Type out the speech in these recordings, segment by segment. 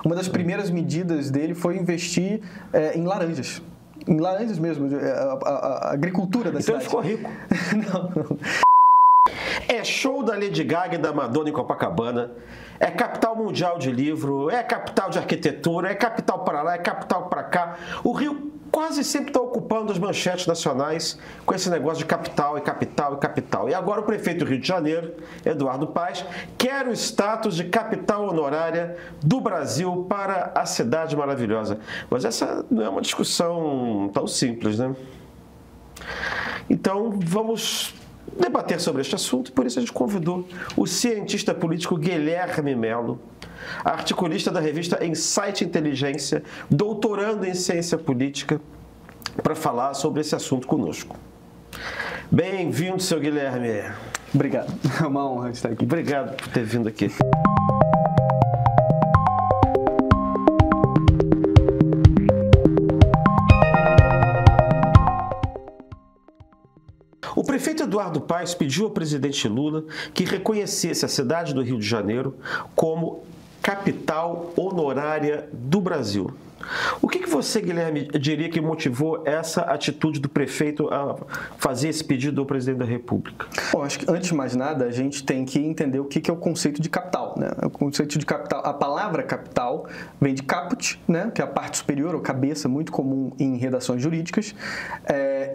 uma das primeiras medidas dele foi investir em laranjas. Em laranjas mesmo, a agricultura da cidade. Então ele ficou rico. Não. É show da Lady Gaga e da Madonna em Copacabana, é capital mundial de livro, é capital de arquitetura, é capital para lá, é capital para cá. O Rio quase sempre está ocupando as manchetes nacionais com esse negócio de capital e capital e capital. E agora o prefeito do Rio de Janeiro, Eduardo Paes, quer o status de capital honorária do Brasil para a cidade maravilhosa. Mas essa não é uma discussão tão simples, né? Então vamos debater sobre este assunto, por isso a gente convidou o cientista político Guilherme Melo, articulista da revista Insight Inteligência, doutorando em ciência política, para falar sobre esse assunto conosco. Bem-vindo, seu Guilherme. Obrigado, é uma honra estar aqui. Obrigado por ter vindo aqui. O prefeito Eduardo Paes pediu ao presidente Lula que reconhecesse a cidade do Rio de Janeiro como capital honorária do Brasil. O que você, Guilherme, diria que motivou essa atitude do prefeito a fazer esse pedido ao presidente da República? Bom, acho que antes de mais nada a gente tem que entender o que é o conceito de capital, né? O conceito de capital, a palavra capital vem de caput, né? Que é a parte superior ou cabeça, muito comum em redações jurídicas.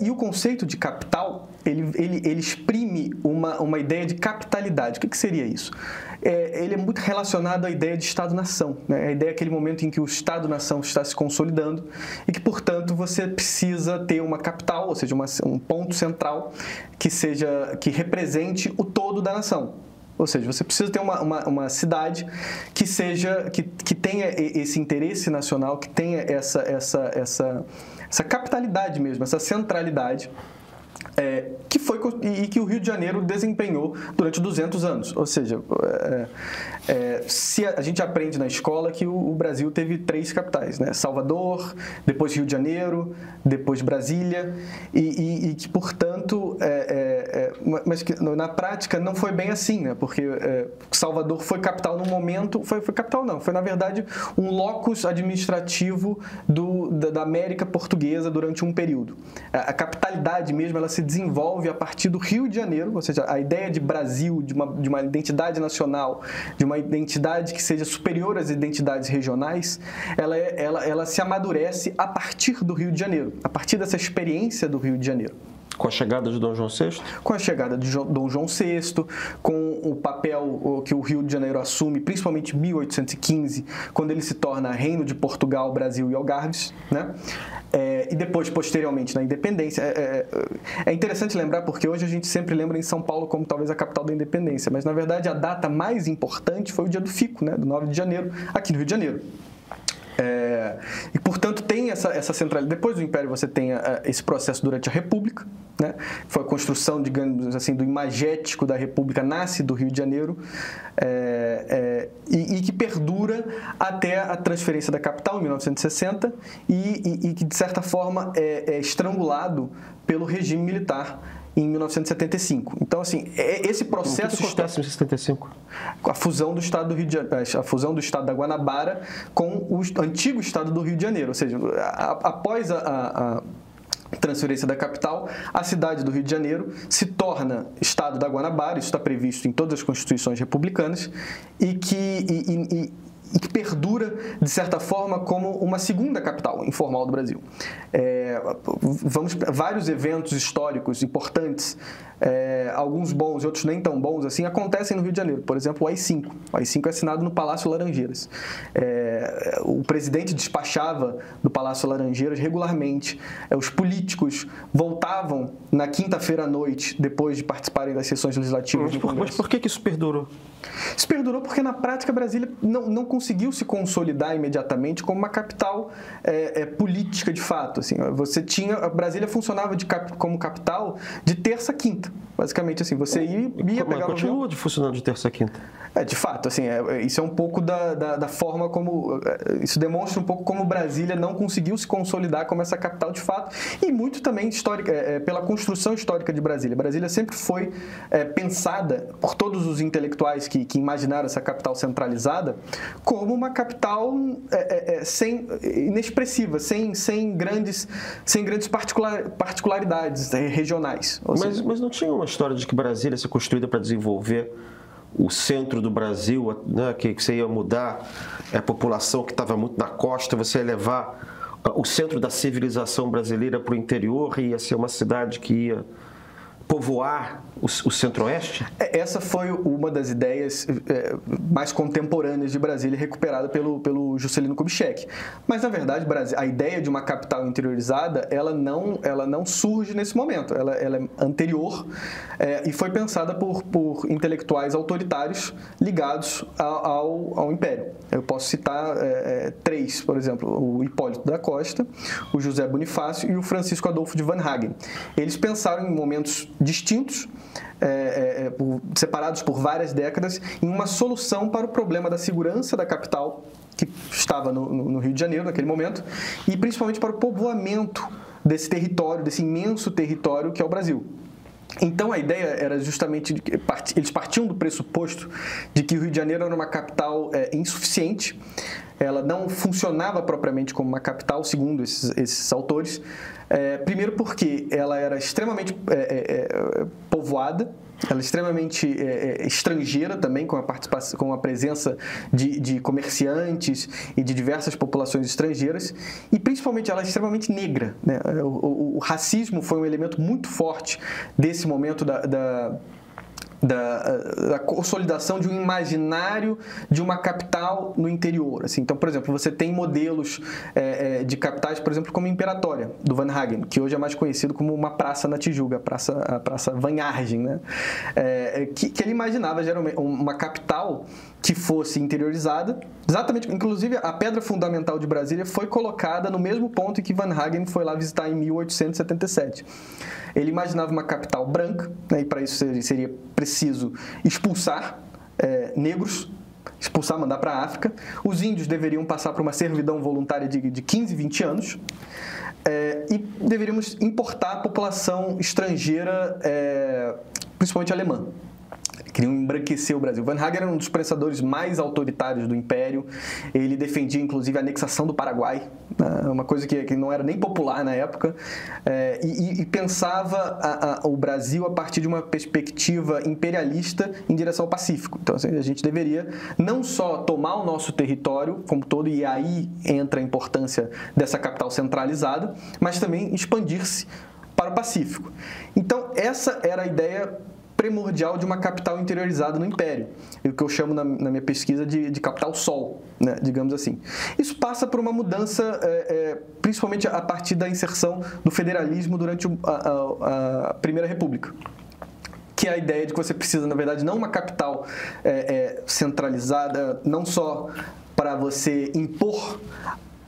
E o conceito de capital, ele exprime uma ideia de capitalidade. O que seria isso? Ele é muito relacionado à ideia de Estado-nação, né? A ideia é aquele momento em que o Estado-nação está se consolidando e que, portanto, você precisa ter uma capital, ou seja, um ponto central que represente o todo da nação. Ou seja, você precisa ter uma cidade que tenha esse interesse nacional, que tenha essa capitalidade mesmo, essa centralidade. Que o Rio de Janeiro desempenhou durante 200 anos. Ou seja, se a gente aprende na escola que o Brasil teve 3 capitais, né? Salvador, depois Rio de Janeiro, depois Brasília, e que, portanto, mas que na prática não foi bem assim, né? Porque Salvador foi capital num momento, foi capital não, foi na verdade um locus administrativo da América Portuguesa durante um período. A capitalidade mesmo, ela se desenvolve a partir do Rio de Janeiro, ou seja, a ideia de Brasil, de uma identidade nacional, de uma identidade que seja superior às identidades regionais, ela se amadurece a partir do Rio de Janeiro, a partir dessa experiência do Rio de Janeiro. Com a chegada de Dom João VI? Com a chegada de Dom João VI, com o papel que o Rio de Janeiro assume, principalmente em 1815, quando ele se torna Reino de Portugal, Brasil e Algarves, né? E depois, posteriormente, na independência. É interessante lembrar, porque hoje a gente sempre lembra em São Paulo como talvez a capital da independência, mas na verdade a data mais importante foi o dia do Fico, né? Do 9 de janeiro, aqui no Rio de Janeiro. E, portanto, tem essa centralidade. Depois do Império, você tem esse processo durante a República, né? Foi a construção, digamos assim, do imagético da República, nasce do Rio de Janeiro, e que perdura até a transferência da capital, em 1960, e que, de certa forma, é estrangulado pelo regime militar em 1975. Então, assim, esse processo... O que acontece em 1975? A fusão do estado do Rio de Janeiro, a fusão do estado da Guanabara com o antigo estado do Rio de Janeiro. Ou seja, após a transferência da capital, a cidade do Rio de Janeiro se torna estado da Guanabara, isso está previsto em todas as constituições republicanas, e que perdura, de certa forma, como uma segunda capital informal do Brasil. Vários eventos históricos importantes, alguns bons e outros nem tão bons assim, acontecem no Rio de Janeiro. Por exemplo, o AI-5. O AI-5 é assinado no Palácio Laranjeiras. O presidente despachava do Palácio Laranjeiras regularmente. Os políticos voltavam na quinta-feira à noite, depois de participarem das sessões legislativas do Congresso. Mas por que isso perdurou? Isso perdurou porque, na prática, Brasília não conseguiu se consolidar imediatamente como uma capital política de fato. Assim, Brasília funcionava como capital de terça a quinta. Basicamente, assim, você ia pegar... Continua funcionando de terça a quinta. De fato, assim, isso é um pouco da forma como... Isso demonstra um pouco como Brasília não conseguiu se consolidar como essa capital de fato, e muito também pela construção histórica de Brasília. Brasília sempre foi pensada por todos os intelectuais que imaginaram essa capital centralizada como uma capital inexpressiva, sem grandes particularidades regionais. Mas não tinha uma história de que Brasília ia ser construída para desenvolver o centro do Brasil, né, que você ia mudar a população que estava muito na costa, você ia levar o centro da civilização brasileira para o interior e ia ser uma cidade que ia povoar o centro-oeste? Essa foi uma das ideias mais contemporâneas de Brasília, recuperada pelo Juscelino Kubitschek. Mas, na verdade, a ideia de uma capital interiorizada, ela não surge nesse momento. Ela é anterior e foi pensada por intelectuais autoritários ligados ao Império. Eu posso citar três, por exemplo, o Hipólito da Costa, o José Bonifácio e o Francisco Adolfo de Vanhagen. Eles pensaram em momentos distintos, separados por várias décadas, em uma solução para o problema da segurança da capital, que estava no Rio de Janeiro naquele momento, e principalmente para o povoamento desse território, desse imenso território que é o Brasil. Então a ideia era justamente, eles partiam do pressuposto de que o Rio de Janeiro era uma capital insuficiente, ela não funcionava propriamente como uma capital, segundo esses autores, primeiro porque ela era extremamente povoada, ela é extremamente estrangeira também, com a presença de comerciantes e de diversas populações estrangeiras, e principalmente ela é extremamente negra, né? O racismo foi um elemento muito forte desse momento da consolidação de um imaginário de uma capital no interior. Assim. Então, por exemplo, você tem modelos de capitais, por exemplo, como Imperatória, do Vanhagen, que hoje é mais conhecido como uma praça na Tijuca, a Praça Vanhagen, né? Que ele imaginava geralmente uma capital que fosse interiorizada, exatamente, inclusive a pedra fundamental de Brasília foi colocada no mesmo ponto em que Vanhagen foi lá visitar em 1877. Ele imaginava uma capital branca, né, e para isso seria preciso expulsar negros, mandar para a África. Os índios deveriam passar por uma servidão voluntária de 15, 20 anos. E deveríamos importar a população estrangeira, principalmente alemã. Queriam embranquecer o Brasil. Vanhagen era um dos pensadores mais autoritários do Império. Ele defendia, inclusive, a anexação do Paraguai, uma coisa que não era nem popular na época, e pensava o Brasil a partir de uma perspectiva imperialista em direção ao Pacífico. Então, assim, a gente deveria não só tomar o nosso território como todo, e aí entra a importância dessa capital centralizada, mas também expandir-se para o Pacífico. Então, essa era a ideia primordial de uma capital interiorizada no Império, o que eu chamo na minha pesquisa de capital sol, né, digamos assim. Isso passa por uma mudança, principalmente a partir da inserção do federalismo durante a Primeira República, que é a ideia de que você precisa, na verdade, não uma capital centralizada, não só para você impor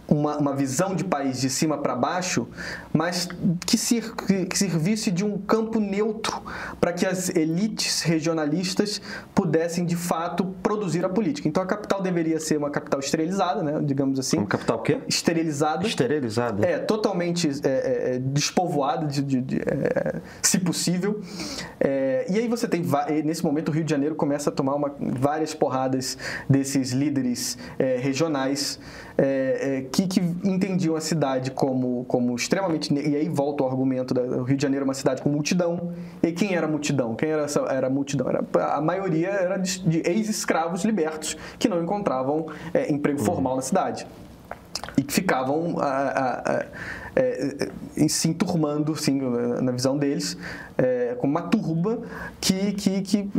uma visão de país de cima para baixo, mas que servisse de um campo neutro para que as elites regionalistas pudessem, de fato, produzir a política. Então, a capital deveria ser uma capital esterilizada, né, digamos assim. Uma capital o quê? Esterilizada. Esterilizada. Totalmente despovoada, se possível. E aí você tem, nesse momento, o Rio de Janeiro começa a tomar várias porradas desses líderes regionais que entendiam a cidade como extremamente... E aí volta o argumento do Rio de Janeiro, uma cidade com multidão. E quem era a multidão? Quem era a multidão? A maioria era de ex-escravos libertos que não encontravam emprego formal na cidade. E que ficavam se enturmando, assim, na visão deles, como uma turba que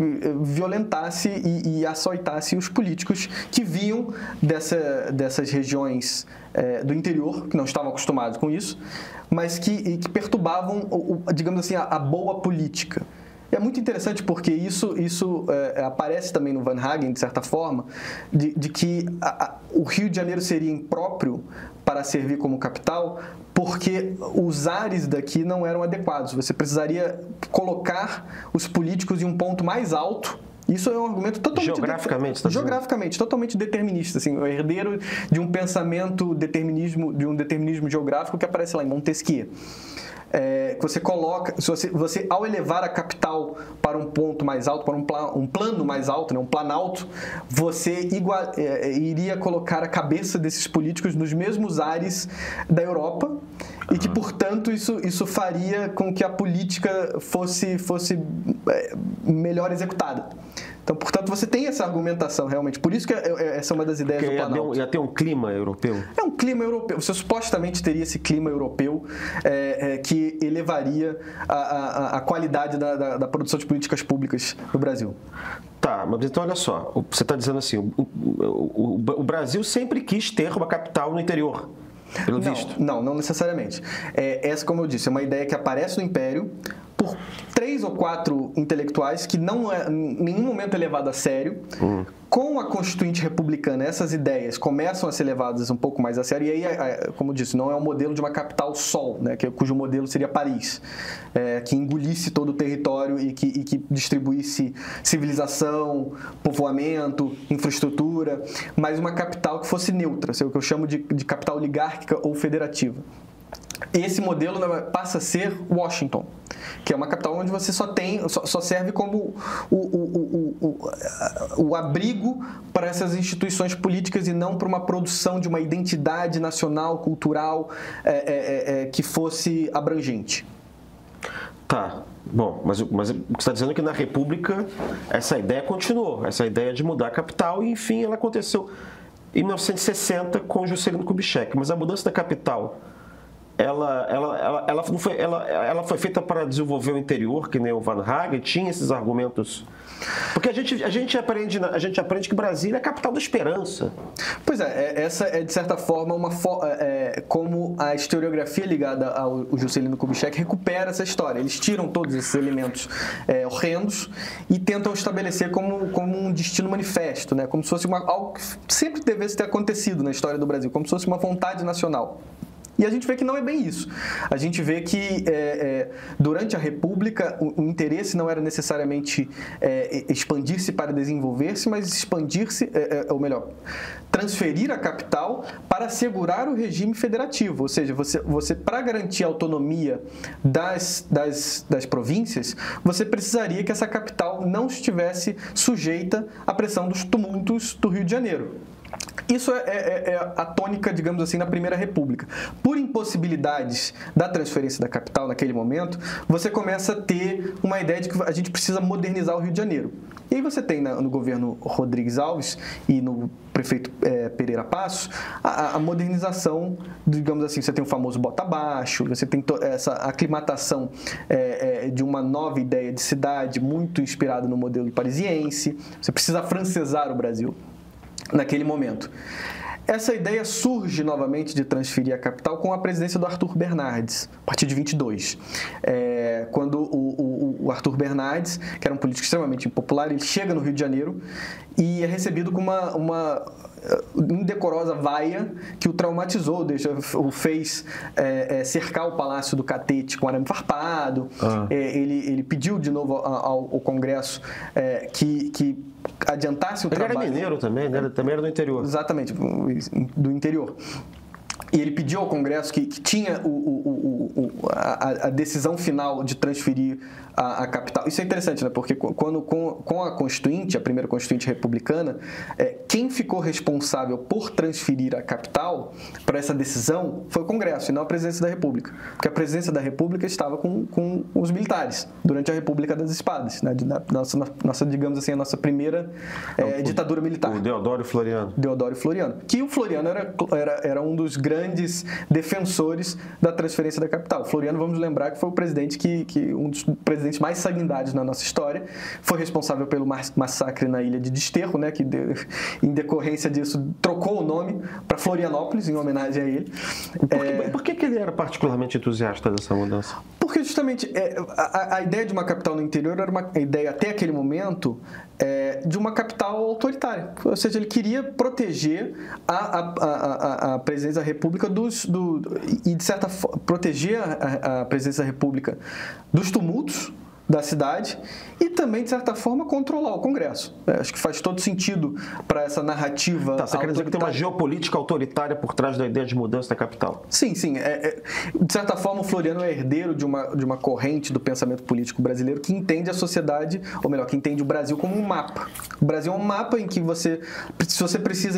violentasse e açoitasse os políticos que vinham dessas regiões do interior, que não estavam acostumados com isso, mas que perturbavam, digamos assim, a boa política. É muito interessante porque isso aparece também no Vanhagen, de certa forma, de que o Rio de Janeiro seria impróprio para servir como capital porque os ares daqui não eram adequados. Você precisaria colocar os políticos em um ponto mais alto. Isso é um argumento totalmente... Geograficamente, totalmente determinista. Assim, o herdeiro de um pensamento de um determinismo geográfico que aparece lá em Montesquieu. que você coloca, se você ao elevar a capital para um ponto mais alto, para um plano mais alto, né, um planalto, você iria colocar a cabeça desses políticos nos mesmos ares da Europa e que, portanto, isso faria com que a política fosse melhor executada. Então, portanto, você tem essa argumentação realmente. Por isso que essa é uma das ideias do Planalto. Ia ter um clima europeu? É um clima europeu. Você supostamente teria esse clima europeu que elevaria a qualidade da produção de políticas públicas no Brasil. Tá, mas então olha só. Você está dizendo assim, o Brasil sempre quis ter uma capital no interior. Pelo visto. Não necessariamente. Essa, como eu disse, é uma ideia que aparece no Império por 3 ou 4 intelectuais que não é em nenhum momento é levado a sério. Com a Constituinte Republicana, essas ideias começam a ser levadas um pouco mais a sério. E aí, como eu disse, não é um modelo de uma capital sol, né, cujo modelo seria Paris, que engolisse todo o território e que distribuísse civilização, povoamento, infraestrutura, mas uma capital que fosse neutra, o que eu chamo de capital oligárquica ou federativa. Esse modelo passa a ser Washington, que é uma capital onde você só serve como o abrigo para essas instituições políticas e não para uma produção de uma identidade nacional, cultural, que fosse abrangente. Tá, bom, mas o que você está dizendo é que na República essa ideia continuou, essa ideia de mudar a capital, e enfim, ela aconteceu em 1960 com Juscelino Kubitschek, mas a mudança da capital ela foi feita para desenvolver o interior, que nem o Van Hagen tinha esses argumentos. Porque a gente aprende que Brasília é a capital da esperança. Pois essa é de certa forma como a historiografia ligada ao Juscelino Kubitschek recupera essa história. Eles tiram todos esses elementos horrendos e tentam estabelecer como um destino manifesto, né? Como se fosse algo que sempre devesse ter acontecido na história do Brasil, como se fosse uma vontade nacional. E a gente vê que não é bem isso. A gente vê que durante a República o interesse não era necessariamente expandir-se para desenvolver-se, mas expandir-se, ou melhor, transferir a capital para assegurar o regime federativo. Ou seja, você para garantir a autonomia das províncias, você precisaria que essa capital não estivesse sujeita à pressão dos tumultos do Rio de Janeiro. Isso é a tônica, digamos assim, na Primeira República. Por impossibilidades da transferência da capital naquele momento, você começa a ter uma ideia de que a gente precisa modernizar o Rio de Janeiro. E aí você tem no governo Rodrigues Alves e no prefeito Pereira Passos a modernização, digamos assim, você tem o famoso bota abaixo, você tem essa aclimatação de uma nova ideia de cidade muito inspirada no modelo parisiense. Você precisa afrancesar o Brasil naquele momento. Essa ideia surge novamente de transferir a capital com a presidência do Arthur Bernardes, a partir de 22. Quando o Arthur Bernardes, que era um político extremamente impopular, ele chega no Rio de Janeiro e é recebido com uma indecorosa vaia que o traumatizou, o fez cercar o Palácio do Catete com arame farpado. Ele pediu de novo ao Congresso que adiantasse o trabalho. Ele era mineiro também, né? Ele também era do interior. Exatamente, do interior. E ele pediu ao Congresso que tinha a decisão final de transferir a capital. Isso é interessante, né? Porque quando com a Constituinte, a primeira Constituinte republicana, quem ficou responsável por transferir a capital para essa decisão foi o Congresso e não a Presidência da República. Porque a Presidência da República estava com os militares durante a República das Espadas, né? Nossa, digamos assim, a nossa primeira ditadura militar. O Deodoro Floriano. Deodoro Floriano. Que o Floriano era um dos grandes defensores da transferência da capital. Floriano, vamos lembrar que foi o presidente um dos presidentes mais sanguinários na nossa história, foi responsável pelo massacre na ilha de Desterro, né, que em decorrência disso trocou o nome para Florianópolis, em homenagem a ele. Por que ele era particularmente entusiasta dessa mudança? Porque justamente a ideia de uma capital no interior era uma ideia, até aquele momento, de uma capital autoritária. Ou seja, ele queria proteger a presidência da República e, de certa forma, proteger a presidência da República dos tumultos, da cidade e também, de certa forma, controlar o Congresso. Acho que faz todo sentido para essa narrativa. Você quer dizer que tem uma geopolítica autoritária por trás da ideia de mudança da capital? Sim, sim. De certa forma, o Floriano é herdeiro de uma corrente do pensamento político brasileiro que entende a sociedade, ou melhor, que entende o Brasil como um mapa. O Brasil é um mapa em que se você precisa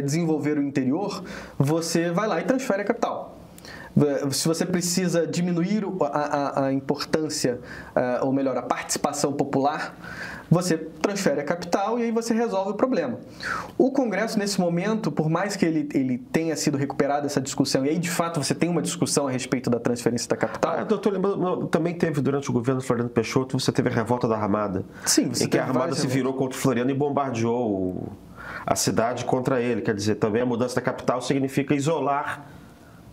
desenvolver o interior, você vai lá e transfere a capital. Se você precisa diminuir a importância, ou melhor, a participação popular, você transfere a capital e aí você resolve o problema. O Congresso, nesse momento, por mais que ele tenha sido recuperado essa discussão, e aí, de fato, você tem uma discussão a respeito da transferência da capital... Eu estou lembrando, também teve, durante o governo do Floriano Peixoto, você teve a revolta da Armada. Sim, você em que a Armada se virou contra o Floriano e bombardeou a cidade contra ele. Quer dizer, também a mudança da capital significa isolar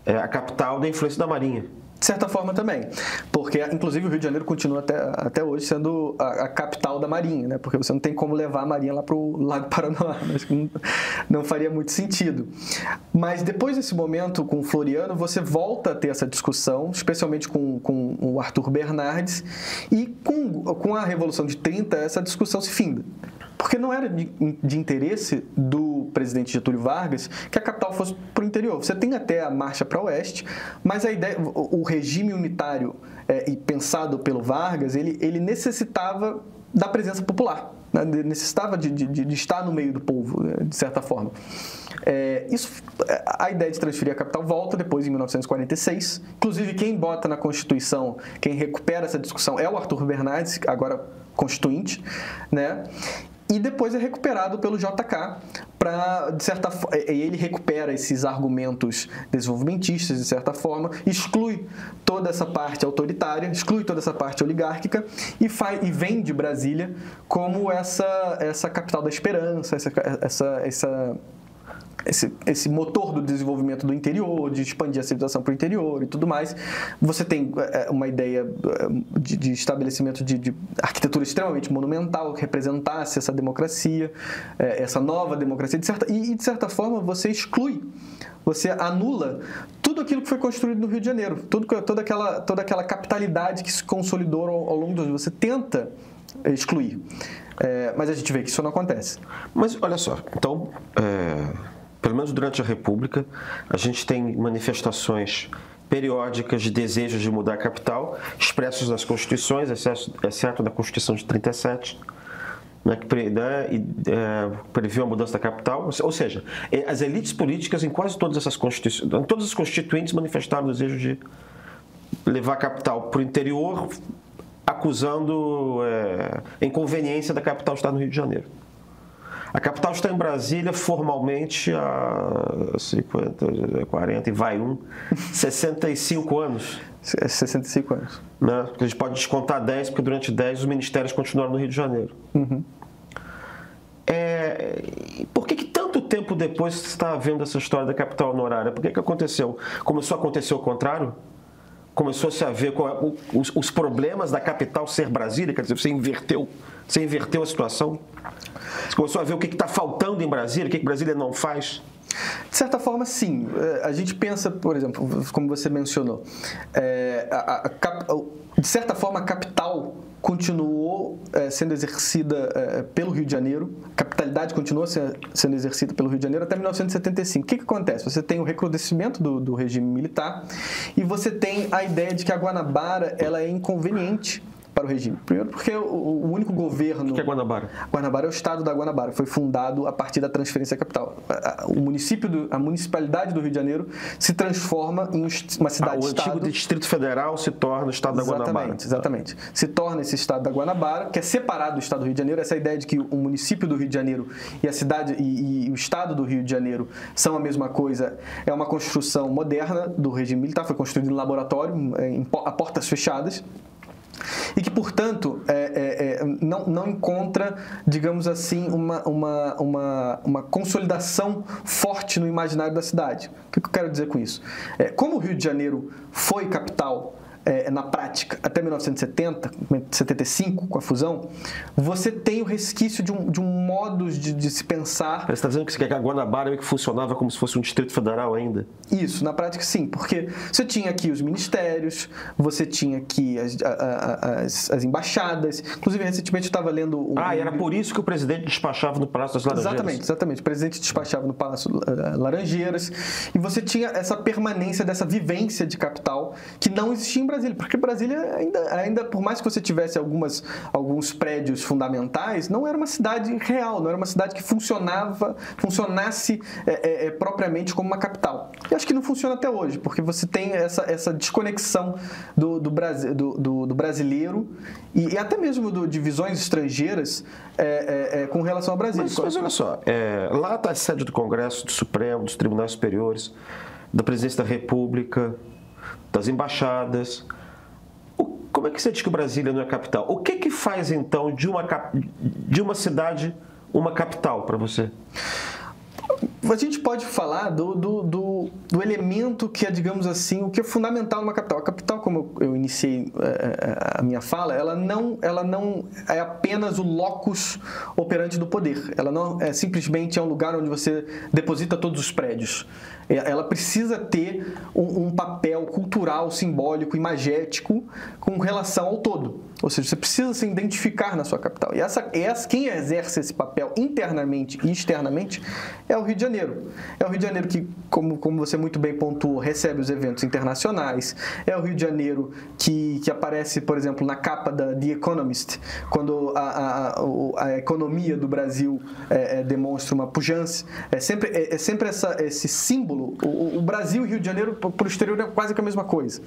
a capital da influência da Marinha. De certa forma também, porque inclusive o Rio de Janeiro continua até hoje sendo a capital da Marinha, né? Porque você não tem como levar a Marinha lá para o Lago Paranoá, acho que não faria muito sentido. Mas depois desse momento com o Floriano, você volta a ter essa discussão, especialmente com o Arthur Bernardes, e com a Revolução de 30, essa discussão se finda. Porque não era de interesse do presidente Getúlio Vargas que a capital fosse para o interior. Você tem até a marcha para o oeste, mas a ideia, o regime unitário e pensado pelo Vargas, ele necessitava da presença popular, né? Necessitava de estar no meio do povo, de certa forma. A ideia de transferir a capital volta depois, em 1946. Inclusive, quem bota na Constituição, quem recupera essa discussão é o Arthur Bernardes, agora constituinte, né? E depois é recuperado pelo JK e ele recupera esses argumentos desenvolvimentistas, de certa forma, exclui toda essa parte autoritária, exclui toda essa parte oligárquica e vende Brasília como essa capital da esperança, esse motor do desenvolvimento do interior, de expandir a civilização para o interior e tudo mais. Você tem uma ideia de estabelecimento de arquitetura extremamente monumental que representasse essa democracia, essa nova democracia, e de certa forma você exclui, você anula tudo aquilo que foi construído no Rio de Janeiro, toda aquela capitalidade que se consolidou ao longo dos anos. Você tenta excluir, mas a gente vê que isso não acontece. Mas olha só, então... Pelo menos durante a República, a gente tem manifestações periódicas de desejos de mudar a capital, expressos nas Constituições, exceto na Constituição de 37, né, que previu a mudança da capital. Ou seja, as elites políticas em quase todas essas constituições, todas as constituintes manifestaram o desejo de levar a capital para o interior, acusando a inconveniência da capital estar no Rio de Janeiro. A capital está em Brasília formalmente há 50, 40 e vai 65 anos. 65 anos. Né? A gente pode descontar 10, porque durante 10 os ministérios continuaram no Rio de Janeiro. Uhum. Por que tanto tempo depois você está vendo essa história da capital honorária? Por que aconteceu? Começou a acontecer o contrário? Começou-se a ver os problemas da capital ser Brasília? Quer dizer, você inverteu a situação? Você começou a ver o que está faltando em Brasília, o que Brasília não faz? De certa forma, sim. A gente pensa, por exemplo, como você mencionou, de certa forma a capital continuou sendo exercida pelo Rio de Janeiro, a capitalidade continuou sendo exercida pelo Rio de Janeiro até 1975. O que acontece? Você tem o recrudescimento do regime militar e você tem a ideia de que a Guanabara ela é inconveniente para o regime. Primeiro porque o único governo... O que é Guanabara? Guanabara é o estado da Guanabara, foi fundado a partir da transferência capital. A municipalidade do Rio de Janeiro se transforma em uma cidade-estado... O antigo Distrito Federal se torna o estado da Guanabara. Exatamente. Se torna esse estado da Guanabara, que é separado do estado do Rio de Janeiro. Essa ideia de que o município do Rio de Janeiro e a cidade e o estado do Rio de Janeiro são a mesma coisa, é uma construção moderna do regime militar, foi construído em laboratório, a portas fechadas. E que, portanto, não encontra, digamos assim, uma consolidação forte no imaginário da cidade. O que eu quero dizer com isso? Como o Rio de Janeiro foi capital na prática, até 1970, 75, com a fusão, você tem o resquício de um modo de se pensar. Você está dizendo que a Guanabara meio que funcionava como se fosse um Distrito Federal ainda? Isso, na prática sim, porque você tinha aqui os ministérios, você tinha aqui as embaixadas, inclusive recentemente eu estava lendo... era por isso que o presidente despachava no Palácio das Laranjeiras? Exatamente, o presidente despachava no Palácio Laranjeiras, e você tinha essa permanência dessa vivência de capital que não existia em Brasília, porque Brasília ainda por mais que você tivesse alguns prédios fundamentais, não era uma cidade real, não era uma cidade que funcionasse propriamente como uma capital. E acho que não funciona até hoje, porque você tem essa desconexão do brasileiro e até mesmo de visões estrangeiras com relação ao Brasil. Mas olha só, lá está a sede do Congresso, do Supremo, dos Tribunais Superiores, da Presidência da República, das embaixadas. Como é que você diz que Brasília não é capital? O que faz, então, de uma cidade uma capital para você? A gente pode falar do elemento que é, digamos assim, o que é fundamental numa capital. A capital, como eu iniciei a minha fala, ela não é apenas o locus operandi do poder. Ela não é simplesmente um lugar onde você deposita todos os prédios. Ela precisa ter um papel cultural, simbólico, imagético com relação ao todo. Ou seja, você precisa se identificar na sua capital. E quem exerce esse papel internamente e externamente é o Rio de Janeiro. É o Rio de Janeiro que, como você muito bem pontuou, recebe os eventos internacionais. É o Rio de Janeiro que aparece, por exemplo, na capa da The Economist, quando a economia do Brasil demonstra uma pujança. É sempre esse símbolo. O Brasil e o Rio de Janeiro, por exterior, é quase que a mesma coisa.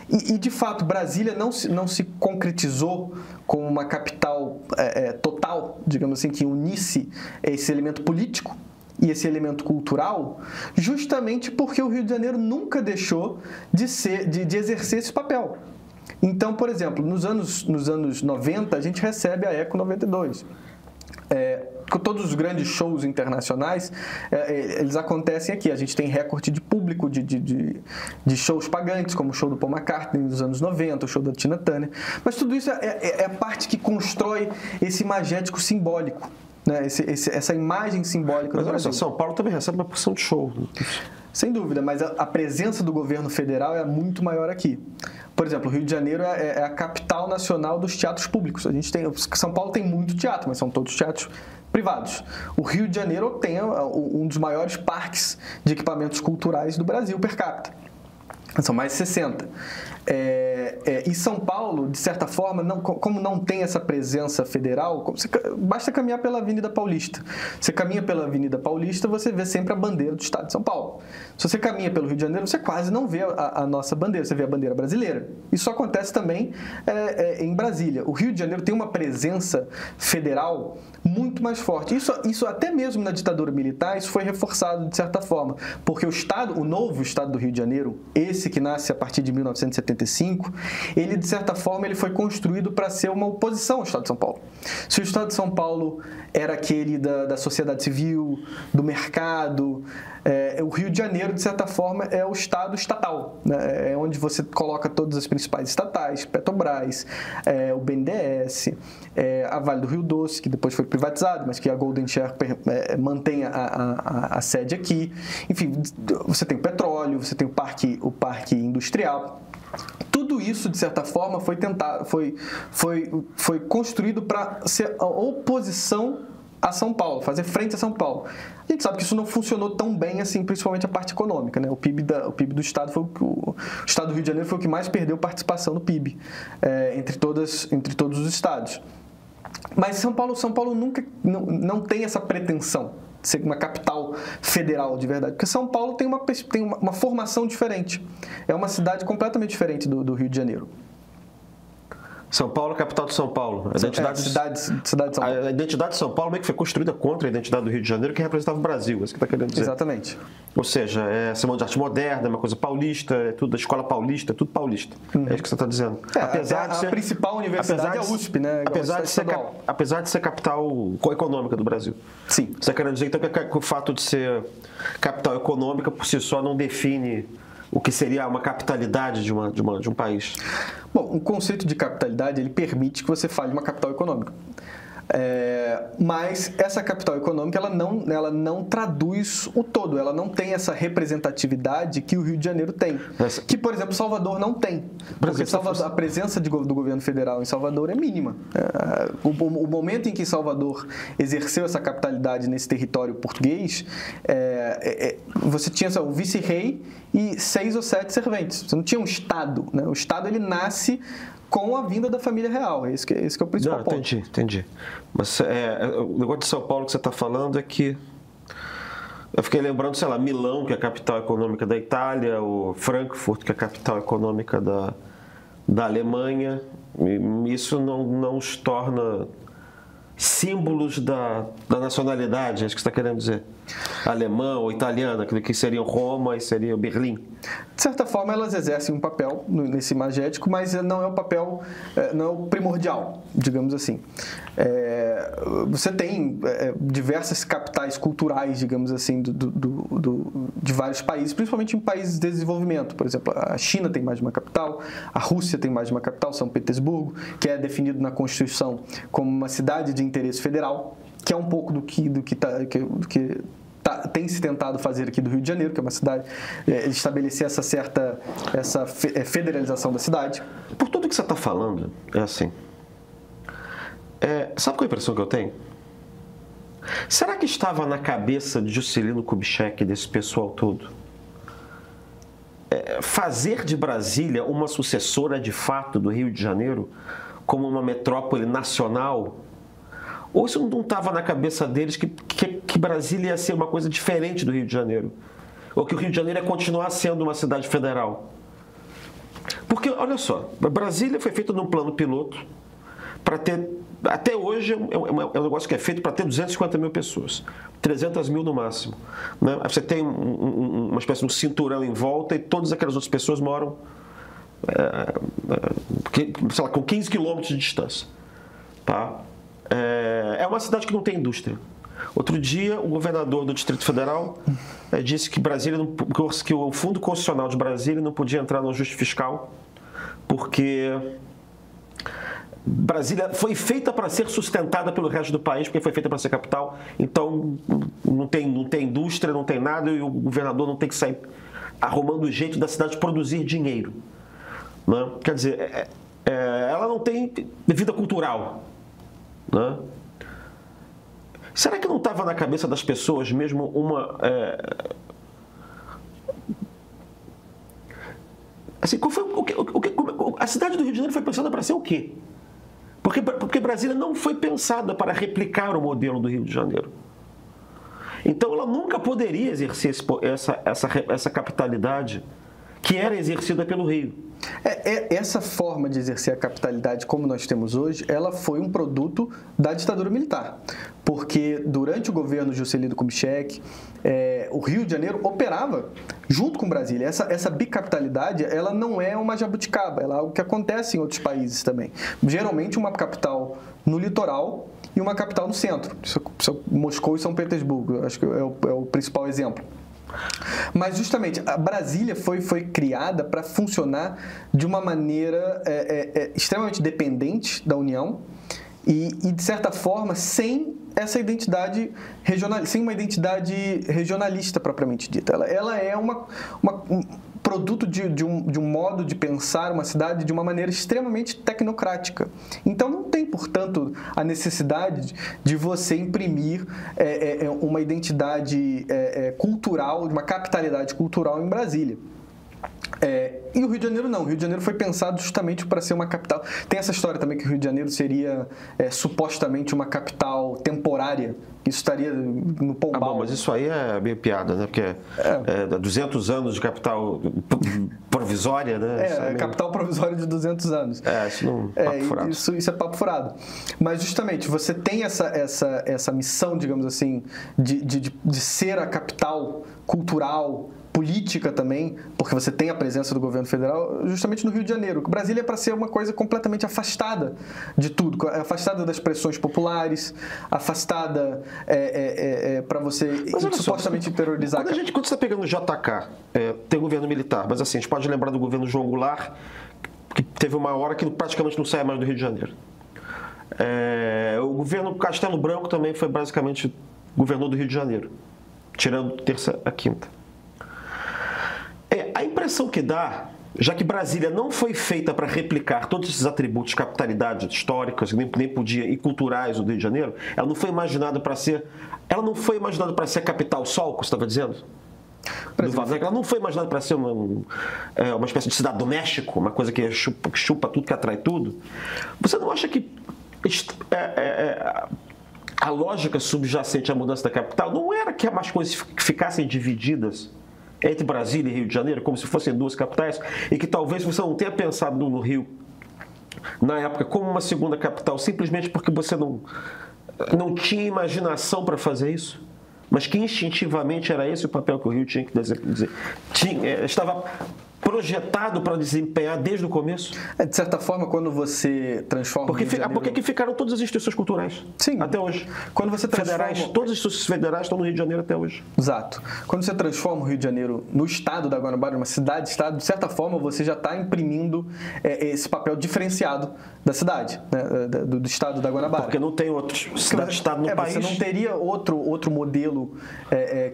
E, de fato, Brasília não se concretizou como uma capital total, digamos assim, que unisse esse elemento político e esse elemento cultural, justamente porque o Rio de Janeiro nunca deixou de exercer esse papel. Então, por exemplo, nos anos 90, a gente recebe a Eco 92. Com todos os grandes shows internacionais, eles acontecem aqui. A gente tem recorde de público de shows pagantes, como o show do Paul McCartney nos anos 90, o show da Tina Turner. Mas tudo isso é a parte que constrói esse imagético simbólico, né? Essa imagem simbólica. Mas olha só, São Paulo também recebe uma porção de show. Sem dúvida, mas a presença do governo federal é muito maior aqui. Por exemplo, o Rio de Janeiro é a capital nacional dos teatros públicos. São Paulo tem muito teatro, mas são todos teatros privados. O Rio de Janeiro tem um dos maiores parques de equipamentos culturais do Brasil per capita. São mais de 60. E São Paulo, de certa forma, como não tem essa presença federal, basta caminhar pela Avenida Paulista. Você caminha pela Avenida Paulista, você vê sempre a bandeira do Estado de São Paulo. Se você caminha pelo Rio de Janeiro, você quase não vê a nossa bandeira, você vê a bandeira brasileira. Isso acontece também em Brasília. O Rio de Janeiro tem uma presença federal muito mais forte. Isso até mesmo na ditadura militar, isso foi reforçado de certa forma, porque o novo Estado do Rio de Janeiro, esse que nasce a partir de 1975, ele, de certa forma, ele foi construído para ser uma oposição ao Estado de São Paulo. Se o Estado de São Paulo era aquele da sociedade civil, do mercado, o Rio de Janeiro, de certa forma, é o Estado estatal, né? É onde você coloca todas as principais estatais, Petrobras, o BNDES, a Vale do Rio Doce, que depois foi privatizado, mas que a Golden Share mantém a sede aqui. Enfim, você tem o petróleo, você tem o parque industrial. Tudo isso, de certa forma, foi construído para ser a oposição a São Paulo, fazer frente a São Paulo. A gente sabe que isso não funcionou tão bem assim, principalmente a parte econômica, né? O PIB do Estado o Estado do Rio de Janeiro foi o que mais perdeu participação no PIB entre todos os estados. Mas São Paulo nunca não tem essa pretensão de ser uma capital federal de verdade, porque São Paulo tem uma formação diferente. É uma cidade completamente diferente do Rio de Janeiro. São Paulo, capital de São Paulo. Cidade de São Paulo. A identidade de São Paulo meio que foi construída contra a identidade do Rio de Janeiro, que representava o Brasil, é isso que está querendo dizer. Exatamente. Ou seja, Semana de Arte Moderna, é uma coisa paulista, é tudo da escola paulista, é tudo paulista. É isso que você está dizendo. A principal universidade é a USP, né? Apesar de ser capital econômica do Brasil. Sim. Você está querendo dizer então que o fato de ser capital econômica por si só não define o que seria uma capitalidade de um país? Bom, o conceito de capitalidade, ele permite que você fale uma capital econômica. Mas essa capital econômica, ela não traduz o todo, ela não tem essa representatividade que o Rio de Janeiro tem, que, por exemplo, Salvador não tem, porque a presença do governo federal em Salvador é mínima. O momento em que Salvador exerceu essa capitalidade nesse território português, você tinha o vice-rei e 6 ou 7 serventes, você não tinha um Estado, né? O Estado, ele nasce com a vinda da família real. Esse que é o principal ponto. Entendi. Mas o negócio de São Paulo que você está falando é que eu fiquei lembrando, sei lá, Milão, que é a capital econômica da Itália, ou Frankfurt, que é a capital econômica da Alemanha. E isso não os torna símbolos da nacionalidade, é isso que você está querendo dizer? Alemã ou italiana, que seriam Roma e seria Berlim. De certa forma, elas exercem um papel nesse imagético, mas não é o papel, não é o primordial, digamos assim. Você tem diversas capitais culturais, digamos assim, de vários países, principalmente em países de desenvolvimento. Por exemplo, a China tem mais de uma capital, a Rússia tem mais de uma capital, São Petersburgo, que é definido na Constituição como uma cidade de interesse federal, que é um pouco do que tem se tentado fazer aqui do Rio de Janeiro, que é uma cidade, estabelecer essa federalização da cidade. Por tudo que você está falando, é assim. Sabe qual é a impressão que eu tenho? Será que estava na cabeça de Juscelino Kubitschek, desse pessoal todo, fazer de Brasília uma sucessora de fato do Rio de Janeiro, como uma metrópole nacional? Ou isso não estava na cabeça deles que Brasília ia ser uma coisa diferente do Rio de Janeiro? Ou que o Rio de Janeiro ia continuar sendo uma cidade federal? Porque, olha só, Brasília foi feita num plano piloto para ter, até hoje, é um negócio que é feito para ter 250 mil pessoas, 300 mil no máximo. Né? Você tem uma espécie de um cinturão em volta e todas aquelas outras pessoas moram sei lá, com 15 quilômetros de distância. Tá? É uma cidade que não tem indústria. Outro dia, o governador do Distrito Federal disse que que o Fundo Constitucional de Brasília não podia entrar no ajuste fiscal porque Brasília foi feita para ser sustentada pelo resto do país, porque foi feita para ser capital. Então, não tem indústria, não tem nada, e o governador não tem que sair arrumando o jeito da cidade produzir dinheiro. Né? Quer dizer, ela não tem vida cultural. Né? Será que não estava na cabeça das pessoas mesmo assim, a cidade do Rio de Janeiro foi pensada para ser o quê? Porque Brasília não foi pensada para replicar o modelo do Rio de Janeiro. Então ela nunca poderia exercer essa capitalidade que era exercida pelo Rio. Essa forma de exercer a capitalidade como nós temos hoje, ela foi um produto da ditadura militar. Porque durante o governo Juscelino Kubitschek, o Rio de Janeiro operava junto com Brasília. Essa bicapitalidade, ela não é uma jabuticaba, ela é algo que acontece em outros países também. Geralmente uma capital no litoral e uma capital no centro. Moscou e São Petersburgo, acho que é o principal exemplo. Mas justamente a Brasília foi criada para funcionar de uma maneira extremamente dependente da União e de certa forma sem essa identidade regional, sem uma identidade regionalista propriamente dita. Ela é um produto de um modo de pensar uma cidade de uma maneira extremamente tecnocrática. Então não tem, portanto, a necessidade de você imprimir uma identidade cultural, uma capitalidade cultural em Brasília. E o Rio de Janeiro não. O Rio de Janeiro foi pensado justamente para ser uma capital. Tem essa história também que o Rio de Janeiro seria supostamente uma capital temporária. Isso estaria no Pombal. Mas isso aí é meio piada, né? Porque 200 anos de capital provisória, né? Capital provisória de 200 anos. Isso não é papo furado. Isso é papo furado. Mas justamente, você tem essa missão, digamos assim, de ser a capital cultural, política também, porque você tem a presença do governo federal justamente no Rio de Janeiro. Brasília é para ser uma coisa completamente afastada de tudo, afastada das pressões populares, afastada para você supostamente terrorizar. Quando você está pegando o JK, ter governo militar, mas assim, a gente pode lembrar do governo João Goulart, que teve uma hora que praticamente não saia mais do Rio de Janeiro. O governo Castelo Branco também foi basicamente governador do Rio de Janeiro, tirando terça a quinta. A impressão que dá, já que Brasília não foi feita para replicar todos esses atributos, capitalidades históricas, nem podia, e culturais do Rio de Janeiro, ela não foi imaginada para ser a capital sol, que você estava dizendo? Ela não foi imaginada para ser uma espécie de cidade do México, uma coisa que chupa tudo, que atrai tudo. Você não acha que a lógica subjacente à mudança da capital não era que as coisas ficassem divididas entre Brasília e Rio de Janeiro, como se fossem duas capitais, e que talvez você não tenha pensado no Rio, na época, como uma segunda capital, simplesmente porque você não tinha imaginação para fazer isso, mas que instintivamente era esse o papel que o Rio tinha que estava projetado para desempenhar desde o começo? De certa forma, quando você transforma... Por que ficaram todas as instituições culturais? Sim. Até hoje. Quando você transforma... Todas as instituições federais estão no Rio de Janeiro até hoje. Exato. Quando você transforma o Rio de Janeiro no estado da Guanabara, uma cidade-estado, de certa forma você já está imprimindo esse papel diferenciado da cidade, né? do estado da Guanabara. Porque não tem outros cidade-estado no país. Você não teria outro modelo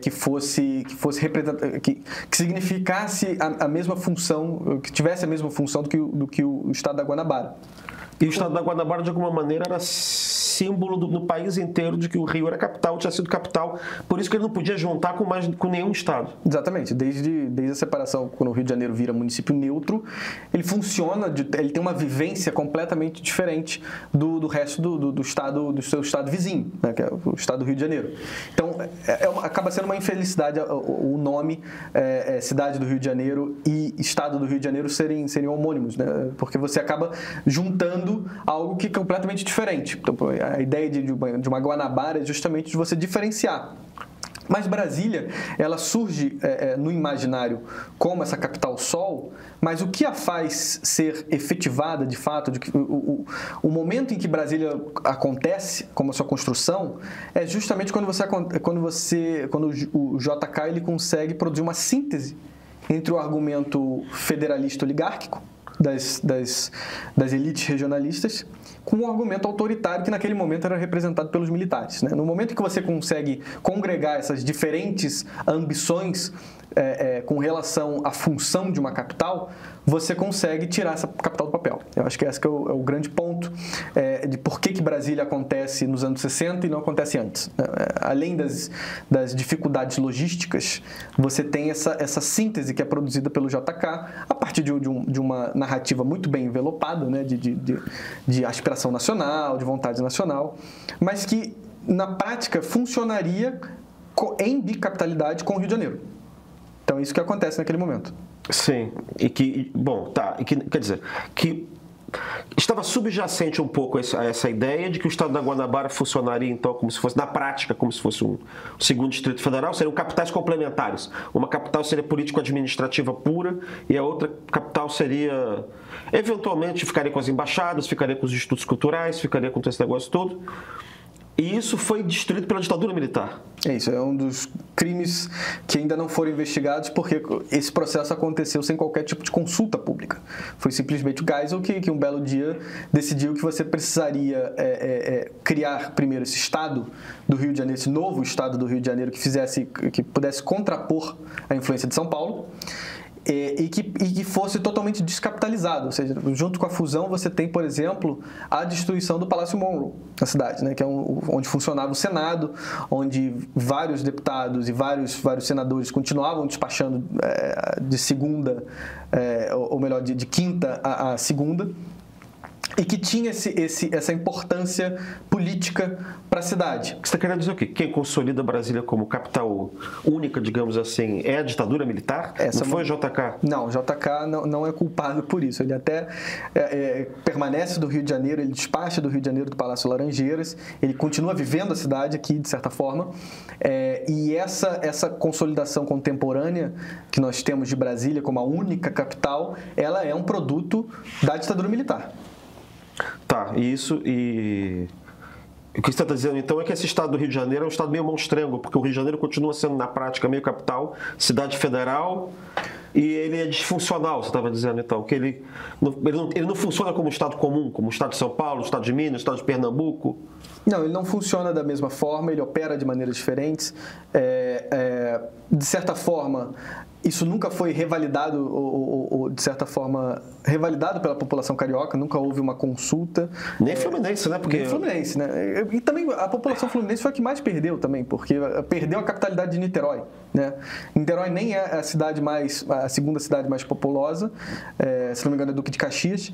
que significasse a mesma função, que tivesse a mesma função do que o estado da Guanabara. E o estado da Guanabara, de alguma maneira, era símbolo no país inteiro de que o Rio era capital, tinha sido capital, por isso que ele não podia juntar com nenhum estado. Exatamente. Desde a separação, quando o Rio de Janeiro vira município neutro, ele funciona, ele tem uma vivência completamente diferente do resto do estado, do seu estado vizinho, né, que é o estado do Rio de Janeiro. Então, acaba sendo uma infelicidade o nome Cidade do Rio de Janeiro e Estado do Rio de Janeiro serem homônimos, né, porque você acaba juntando algo que é completamente diferente. Então, a ideia de uma Guanabara é justamente de você diferenciar. Mas Brasília, ela surge no imaginário como essa capital sol, mas o que a faz ser efetivada de fato, o momento em que Brasília acontece como a sua construção, é justamente quando o JK ele consegue produzir uma síntese entre o argumento federalista oligárquico das elites regionalistas com um argumento autoritário que naquele momento era representado pelos militares, né? No momento em que você consegue congregar essas diferentes ambições com relação à função de uma capital, você consegue tirar essa capital do papel. Eu acho que esse que é o grande ponto de por que Brasília acontece nos anos 60 e não acontece antes. Além das dificuldades logísticas, você tem essa síntese que é produzida pelo JK a partir de uma narrativa muito bem envelopada, né, de aspiração nacional, de vontade nacional, mas que na prática funcionaria em bicapitalidade com o Rio de Janeiro. Então, isso que acontece naquele momento. Sim, quer dizer, que estava subjacente um pouco a essa ideia de que o estado da Guanabara funcionaria, então, como se fosse, na prática, como se fosse um segundo distrito federal, seriam capitais complementares. Uma capital seria político-administrativa pura e a outra capital seria, eventualmente, ficaria com as embaixadas, ficaria com os institutos culturais, ficaria com esse negócio todo. E isso foi destruído pela ditadura militar. Isso, é um dos crimes que ainda não foram investigados porque esse processo aconteceu sem qualquer tipo de consulta pública. Foi simplesmente o Geisel que um belo dia decidiu que você precisaria criar primeiro esse estado do Rio de Janeiro, esse novo estado do Rio de Janeiro que pudesse contrapor a influência de São Paulo. E que fosse totalmente descapitalizado, ou seja, junto com a fusão você tem, por exemplo, a destruição do Palácio Monroe na cidade, né, que é onde funcionava o Senado, onde vários deputados e vários senadores continuavam despachando de segunda, ou melhor, de quinta a segunda, e que tinha essa importância política para a cidade. Você está querendo dizer o quê? Quem consolida Brasília como capital única, digamos assim, é a ditadura militar? Não foi o JK? Não, o JK não é culpado por isso. Ele até permanece do Rio de Janeiro, ele despacha do Rio de Janeiro do Palácio Laranjeiras, ele continua vivendo a cidade aqui, de certa forma, e essa consolidação contemporânea que nós temos de Brasília como a única capital, ela é um produto da ditadura militar. Tá, e o que você está dizendo então é que esse estado do Rio de Janeiro é um estado meio monstrengo, porque o Rio de Janeiro continua sendo na prática meio capital, cidade federal, e ele é disfuncional, você estava dizendo então, que ele não funciona como Estado comum, como o Estado de São Paulo, o Estado de Minas, o Estado de Pernambuco? Não, ele não funciona da mesma forma, ele opera de maneiras diferentes. De certa forma, isso nunca foi revalidado, ou de certa forma, revalidado pela população carioca, nunca houve uma consulta. Nem Fluminense, né? Nem Fluminense, né? E também a população fluminense foi a que mais perdeu também, porque perdeu a capitalidade de Niterói, né? Niterói nem é a segunda cidade mais populosa, se não me engano é Duque de Caxias,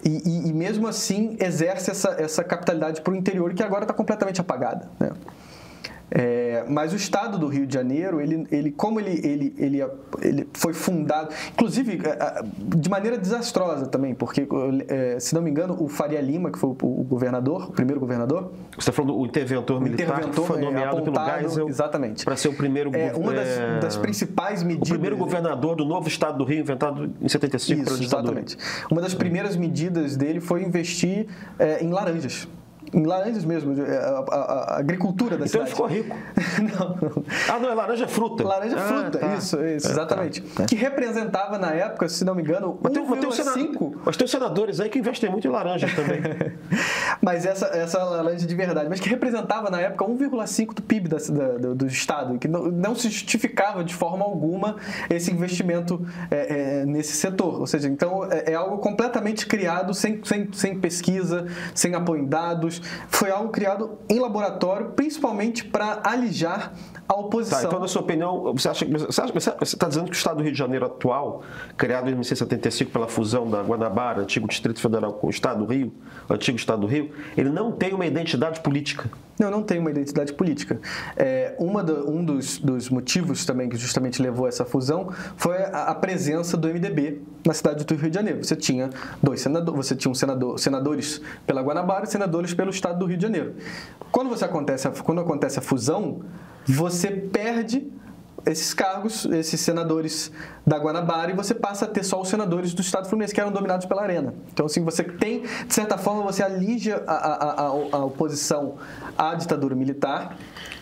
e mesmo assim exerce essa capitalidade para o interior, que agora está completamente apagada, né? Mas o estado do Rio de Janeiro, como ele foi fundado, inclusive de maneira desastrosa também, porque, se não me engano, o Faria Lima, que foi o governador, o primeiro governador... Você está falando do interventor militar que foi nomeado pelo Geisel, exatamente, para ser o primeiro... Uma das principais medidas... O primeiro governador do novo estado do Rio, inventado em 75 pela ditadura. Exatamente. Uma das primeiras medidas dele foi investir em laranjas. Em laranjas mesmo, a agricultura da cidade. Então ele ficou rico. Não. Ah, não, é laranja fruta. Laranja fruta, tá. Isso, exatamente. Tá. Que representava na época, se não me engano, 1,5. Mas tem os senadores aí que investem muito em laranjas também. Mas essa laranja de verdade, mas que representava na época 1,5 do PIB do estado, que não se justificava de forma alguma esse investimento nesse setor. Ou seja, então é algo completamente criado sem pesquisa, sem apoio em dados. Foi algo criado em laboratório, principalmente para alijar a oposição. Tá, então, na sua opinião, você está dizendo que o Estado do Rio de Janeiro atual, criado em 1975 pela fusão da Guanabara, antigo Distrito Federal, com o Estado do Rio, o antigo Estado do Rio, ele não tem uma identidade política? Não tem uma identidade política. Um dos motivos também que justamente levou a essa fusão foi a presença do MDB na cidade do Rio de Janeiro. Você tinha senadores pela Guanabara e senadores pelo Estado do Rio de Janeiro. Quando acontece a fusão, você perde esses cargos, esses senadores da Guanabara, e você passa a ter só os senadores do Estado Fluminense, que eram dominados pela Arena. Então, assim, você tem, de certa forma, você alija a oposição à ditadura militar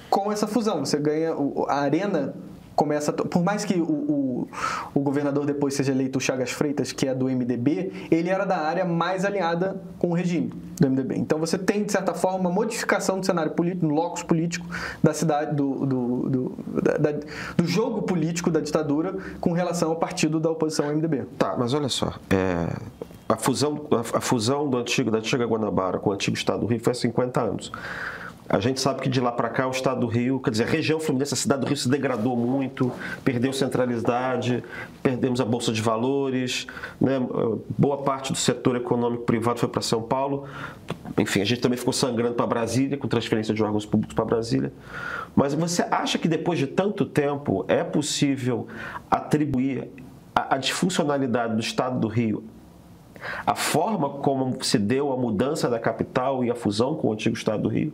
com essa fusão. Você ganha, a Arena começa, por mais que o governador depois seja eleito, o Chagas Freitas, que é do MDB, ele era da área mais alinhada com o regime do MDB. Então você tem, de certa forma, uma modificação do cenário político, no locus político da cidade, do jogo político da ditadura com relação ao partido da oposição ao MDB. Tá, mas olha só, a fusão da antiga Guanabara com o antigo Estado do Rio foi há 50 anos. A gente sabe que de lá para cá o Estado do Rio, quer dizer, a região fluminense, a cidade do Rio se degradou muito, perdeu centralidade, perdemos a Bolsa de Valores, né? Boa parte do setor econômico privado foi para São Paulo. Enfim, a gente também ficou sangrando para Brasília, com transferência de órgãos públicos para Brasília. Mas você acha que depois de tanto tempo é possível atribuir a disfuncionalidade do Estado do Rio, a forma como se deu a mudança da capital e a fusão com o antigo Estado do Rio?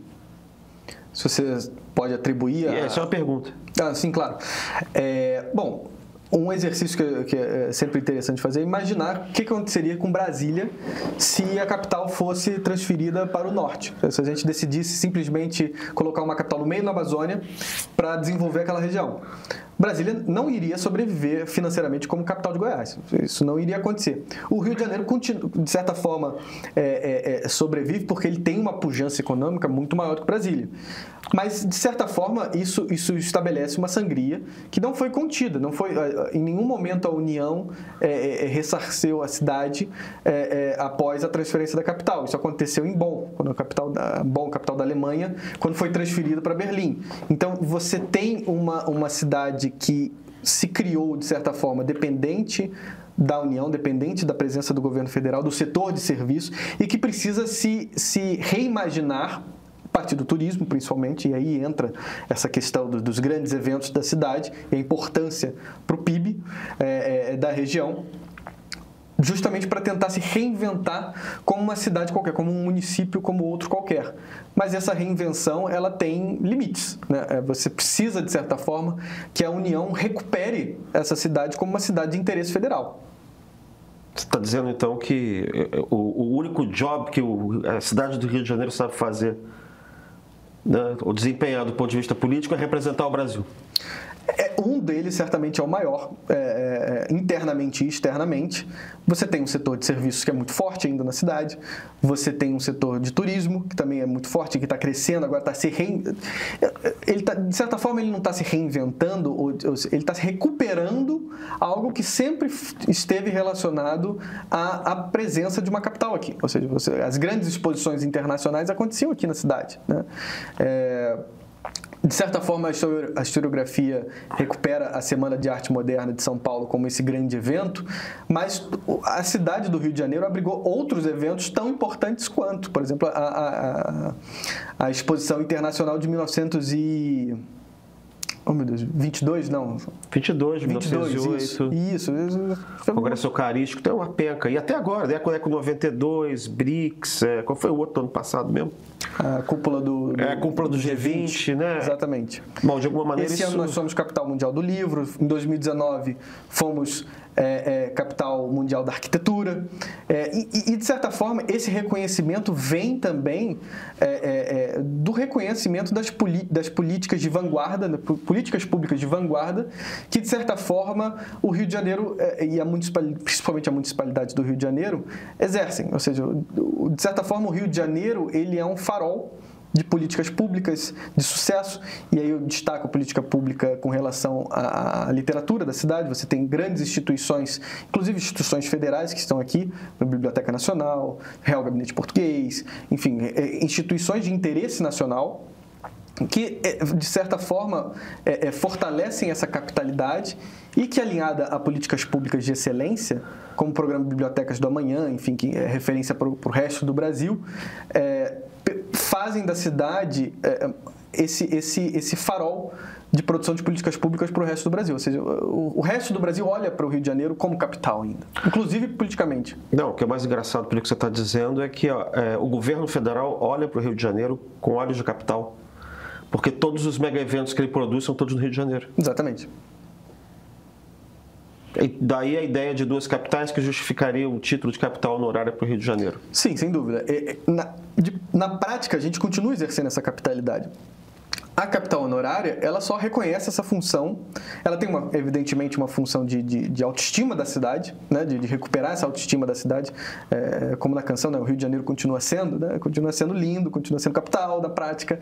Se você pode atribuir Essa é uma pergunta. Sim, claro. Bom, um exercício que é sempre interessante fazer é imaginar o que aconteceria com Brasília se a capital fosse transferida para o norte. Se a gente decidisse simplesmente colocar uma capital no meio da Amazônia para desenvolver aquela região. Brasília não iria sobreviver financeiramente como capital de Goiás. Isso não iria acontecer. O Rio de Janeiro, de certa forma, sobrevive porque ele tem uma pujança econômica muito maior do que Brasília. Mas, de certa forma, isso estabelece uma sangria que não foi contida. Não foi, em nenhum momento a União ressarceu a cidade após a transferência da capital. Isso aconteceu em Bonn, quando capital da Alemanha, quando foi transferida para Berlim. Então, você tem uma cidade que se criou, de certa forma, dependente da União, dependente da presença do governo federal, do setor de serviço, e que precisa se reimaginar, a partir do turismo, principalmente, e aí entra essa questão dos grandes eventos da cidade e a importância para o PIB da região, justamente para tentar se reinventar como uma cidade qualquer, como um município como outro qualquer. Mas essa reinvenção, ela tem limites, né? Você precisa, de certa forma, que a União recupere essa cidade como uma cidade de interesse federal. Você está dizendo, então, que o único job que a cidade do Rio de Janeiro sabe fazer, né, ou desempenhar do ponto de vista político, é representar o Brasil? Um deles, certamente, é o maior, internamente e externamente. Você tem um setor de serviços que é muito forte ainda na cidade. Você tem um setor de turismo, que também é muito forte, que está crescendo, agora está se de certa forma, ele não está se reinventando, ele está se recuperando algo que sempre esteve relacionado à presença de uma capital aqui. Ou seja, as grandes exposições internacionais aconteciam aqui na cidade, né? De certa forma, a historiografia recupera a Semana de Arte Moderna de São Paulo como esse grande evento, mas a cidade do Rio de Janeiro abrigou outros eventos tão importantes quanto, por exemplo, a Exposição Internacional de 1922, não. 1908. Isso. Congresso Eucarístico, tem uma penca. E até agora, Eco 92, BRICS, qual foi o outro ano passado mesmo? A cúpula do a cúpula do G20, né? Exatamente. Bom, de alguma maneira Esse ano nós somos capital mundial do livro, em 2019 fomos capital mundial da arquitetura, e de certa forma esse reconhecimento vem também do reconhecimento das políticas de vanguarda, políticas públicas de vanguarda, que de certa forma o Rio de Janeiro e principalmente a municipalidade do Rio de Janeiro exercem. Ou seja, de certa forma o Rio de Janeiro ele é um farol de políticas públicas de sucesso, e aí eu destaco a política pública com relação à literatura da cidade. Você tem grandes instituições, inclusive instituições federais que estão aqui, a Biblioteca Nacional, Real Gabinete Português, enfim, instituições de interesse nacional que, de certa forma, fortalecem essa capitalidade e que, alinhada a políticas públicas de excelência, como o Programa Bibliotecas do Amanhã, enfim, que é referência para o resto do Brasil, fazem da cidade esse farol de produção de políticas públicas para o resto do Brasil. Ou seja, o resto do Brasil olha para o Rio de Janeiro como capital ainda, inclusive politicamente. Não, o que é mais engraçado pelo que você está dizendo é que o governo federal olha para o Rio de Janeiro com olhos de capital, porque todos os mega eventos que ele produz são todos no Rio de Janeiro. Exatamente. E daí a ideia de duas capitais que justificaria o título de capital honorária para o Rio de Janeiro. Sim, sem dúvida. Na prática, a gente continua exercendo essa capitalidade. A capital honorária, ela só reconhece essa função. Ela tem, evidentemente, uma função de autoestima da cidade, né? de recuperar essa autoestima da cidade, como na canção, né? O Rio de Janeiro continua sendo, né? Continua sendo lindo, continua sendo capital da prática.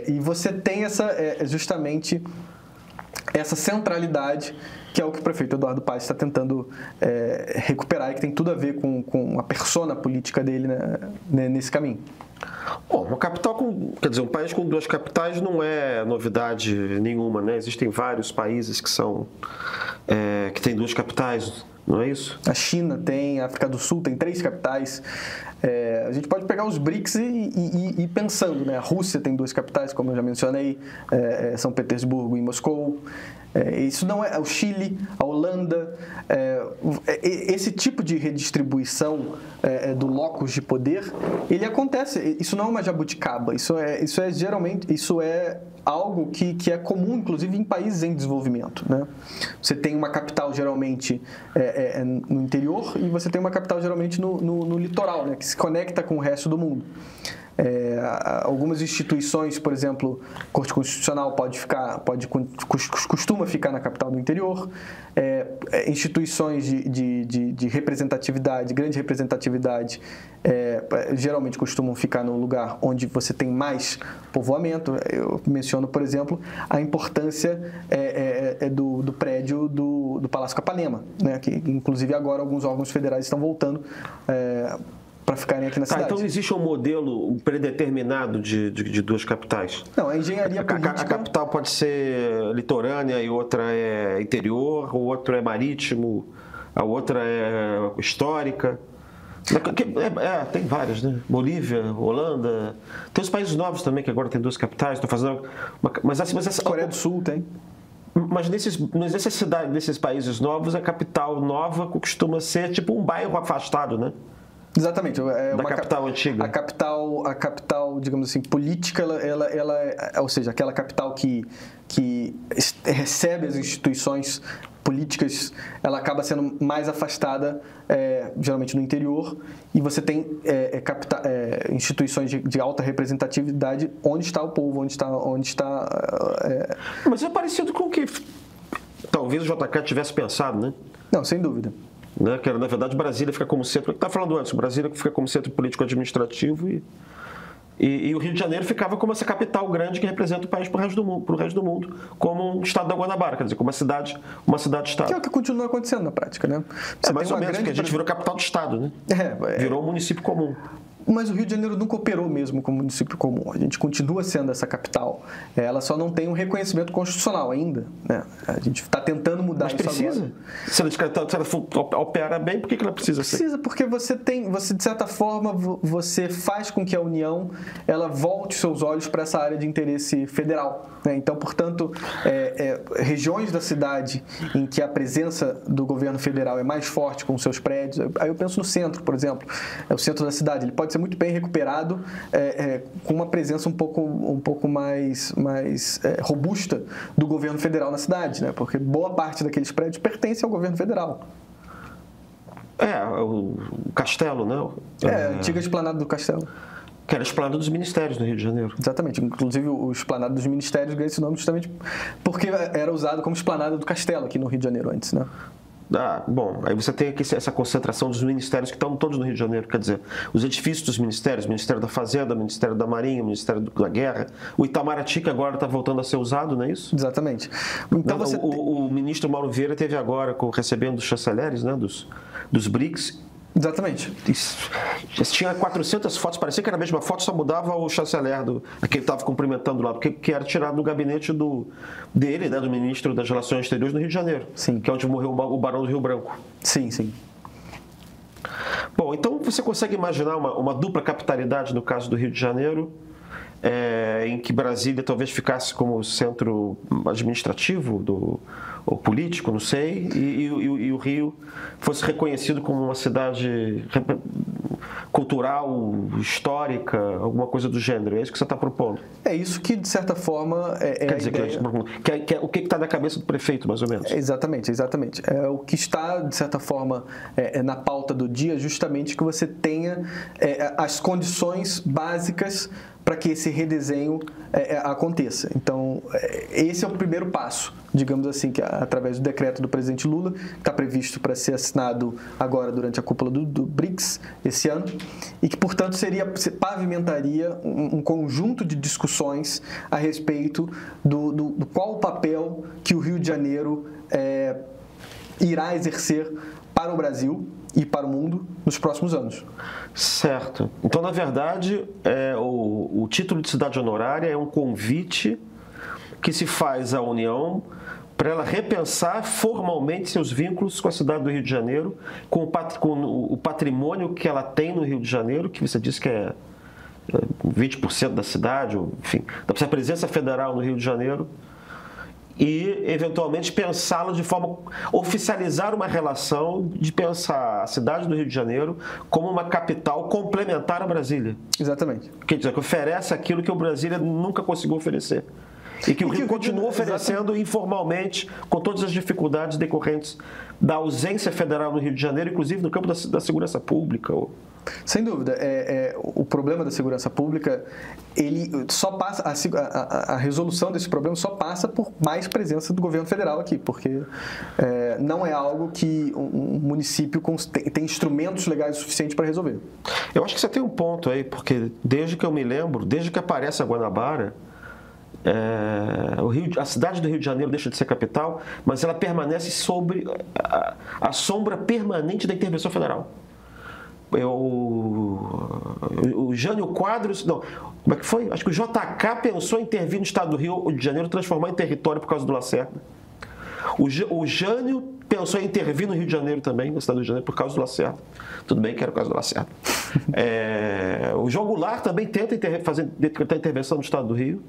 E você tem justamente essa centralidade, que é o que o prefeito Eduardo Paes está tentando recuperar, e que tem tudo a ver com a persona política dele, né, nesse caminho. Bom, uma capital um país com duas capitais não é novidade nenhuma, né? Existem vários países que têm duas capitais, não é isso? A China tem, a África do Sul tem 3 capitais. A gente pode pegar os BRICS e ir pensando, né? A Rússia tem 2 capitais, como eu já mencionei, São Petersburgo e Moscou. Isso não é o Chile, a Holanda. Esse tipo de redistribuição do locus de poder, ele acontece. Isso não é uma jabuticaba. Isso é geralmente algo que é comum, inclusive, em países em desenvolvimento, né? Você tem uma capital geralmente no interior e você tem uma capital geralmente no litoral, né? Que se conecta com o resto do mundo. Algumas instituições, por exemplo, a Corte Constitucional costuma ficar na capital do interior. Instituições de representatividade, grande representatividade, geralmente costumam ficar no lugar onde você tem mais povoamento. Eu menciono, por exemplo, a importância do prédio do Palácio Capanema, né? Que inclusive agora alguns órgãos federais estão voltando para ficarem aqui na cidade. Então existe um modelo predeterminado de duas capitais? Não, a engenharia política... A capital pode ser litorânea e outra é interior, o outro é marítimo, a outra é histórica. Tem várias, né? Bolívia, Holanda, tem os países novos também que agora tem 2 capitais, estão fazendo... Mas essa Coreia do Sul tem. Mas nesses países novos, a capital nova costuma ser tipo um bairro afastado, né? Exatamente. Da capital antiga. A capital, digamos assim, política, ou seja, aquela capital que recebe as instituições políticas, ela acaba sendo mais afastada, geralmente no interior, e você tem instituições de alta representatividade onde está o povo, onde está. Mas é parecido com o que talvez o JK tivesse pensado, né? Não, sem dúvida. Né? Que era, na verdade, Brasília fica como centro. O que está falando antes? Brasília fica como centro político-administrativo e o Rio de Janeiro ficava como essa capital grande que representa o país para o resto do mundo, como um estado da Guanabara, quer dizer, como uma cidade-estado. Que é o que continua acontecendo na prática, né? Mais ou menos, porque a gente virou capital do estado, né? Virou um município comum. Mas o Rio de Janeiro nunca operou mesmo como município comum. A gente continua sendo essa capital. Ela só não tem um reconhecimento constitucional ainda, né? A gente está tentando mudar isso agora. Mas precisa? Se ela opera bem, por que ela precisa ser? Precisa, porque você de certa forma, você faz com que a União ela volte seus olhos para essa área de interesse federal, né? Então, portanto, regiões da cidade em que a presença do governo federal é mais forte com seus prédios, aí eu penso no centro, por exemplo, o centro da cidade, ele pode ser muito bem recuperado com uma presença um pouco mais robusta do governo federal na cidade, né? Porque boa parte daqueles prédios pertence ao governo federal. O Castelo, né? A antiga esplanada do Castelo. Que era a esplanada dos ministérios no Rio de Janeiro. Exatamente. Inclusive, o esplanada dos ministérios ganha esse nome justamente porque era usado como esplanada do Castelo aqui no Rio de Janeiro antes, né? Bom, aí você tem aqui essa concentração dos ministérios que estão todos no Rio de Janeiro, quer dizer, os edifícios dos ministérios, Ministério da Fazenda, Ministério da Marinha, Ministério da Guerra, o Itamaraty, que agora está voltando a ser usado, não é isso? Exatamente. Então o ministro Mauro Vieira teve agora, recebendo os chanceleres, né, dos BRICS. Exatamente. Tinha 400 fotos, parecia que era a mesma foto, só mudava o chanceler, aquele que estava cumprimentando lá, porque era tirado do gabinete dele, né, do ministro das Relações Exteriores do Rio de Janeiro. Sim. Que é onde morreu o Barão do Rio Branco. Sim, sim. Bom, então você consegue imaginar uma dupla capitalidade no caso do Rio de Janeiro, em que Brasília talvez ficasse como centro administrativo ou político, não sei, e o Rio fosse reconhecido como uma cidade cultural, histórica, alguma coisa do gênero. É isso que você está propondo? É isso que, de certa forma, Quer dizer, o que está na cabeça do prefeito, mais ou menos? Exatamente. É o que está, de certa forma, na pauta do dia, justamente que você tenha as condições básicas para que esse redesenho aconteça. Então, esse é o primeiro passo, digamos assim, que através do decreto do presidente Lula, que está previsto para ser assinado agora durante a cúpula do BRICS esse ano, e que, portanto, pavimentaria um conjunto de discussões a respeito do qual o papel que o Rio de Janeiro irá exercer para o Brasil e para o mundo nos próximos anos. Certo. Então, na verdade, o título de cidade honorária é um convite que se faz à União para ela repensar formalmente seus vínculos com a cidade do Rio de Janeiro, com o patrimônio que ela tem no Rio de Janeiro, que você disse que é 20% da cidade, enfim, da presença federal no Rio de Janeiro, e, eventualmente, pensá-lo de forma... oficializar uma relação de pensar a cidade do Rio de Janeiro como uma capital complementar a Brasília. Exatamente. Quer dizer, que oferece aquilo que o Brasília nunca conseguiu oferecer. E que o Rio continua oferecendo informalmente, com todas as dificuldades decorrentes da ausência federal no Rio de Janeiro, inclusive no campo da segurança pública. Sem dúvida. O problema da segurança pública, ele só passa, a resolução desse problema só passa por mais presença do governo federal aqui, porque não é algo que um município tem instrumentos legais o suficiente para resolver. Eu acho que você tem um ponto aí, porque desde que eu me lembro, desde que aparece a Guanabara, a cidade do Rio de Janeiro deixa de ser capital, mas ela permanece sob a sombra permanente da intervenção federal. O Jânio Quadros, não, como é que foi? Acho que o JK pensou em intervir no estado do Rio de Janeiro, transformar em território por causa do Lacerda. O Jânio pensou em intervir no Rio de Janeiro também, na cidade do Rio de Janeiro, por causa do Lacerda. Tudo bem que era por causa do Lacerda. O João Goulart também tenta decretar intervenção no estado do Rio.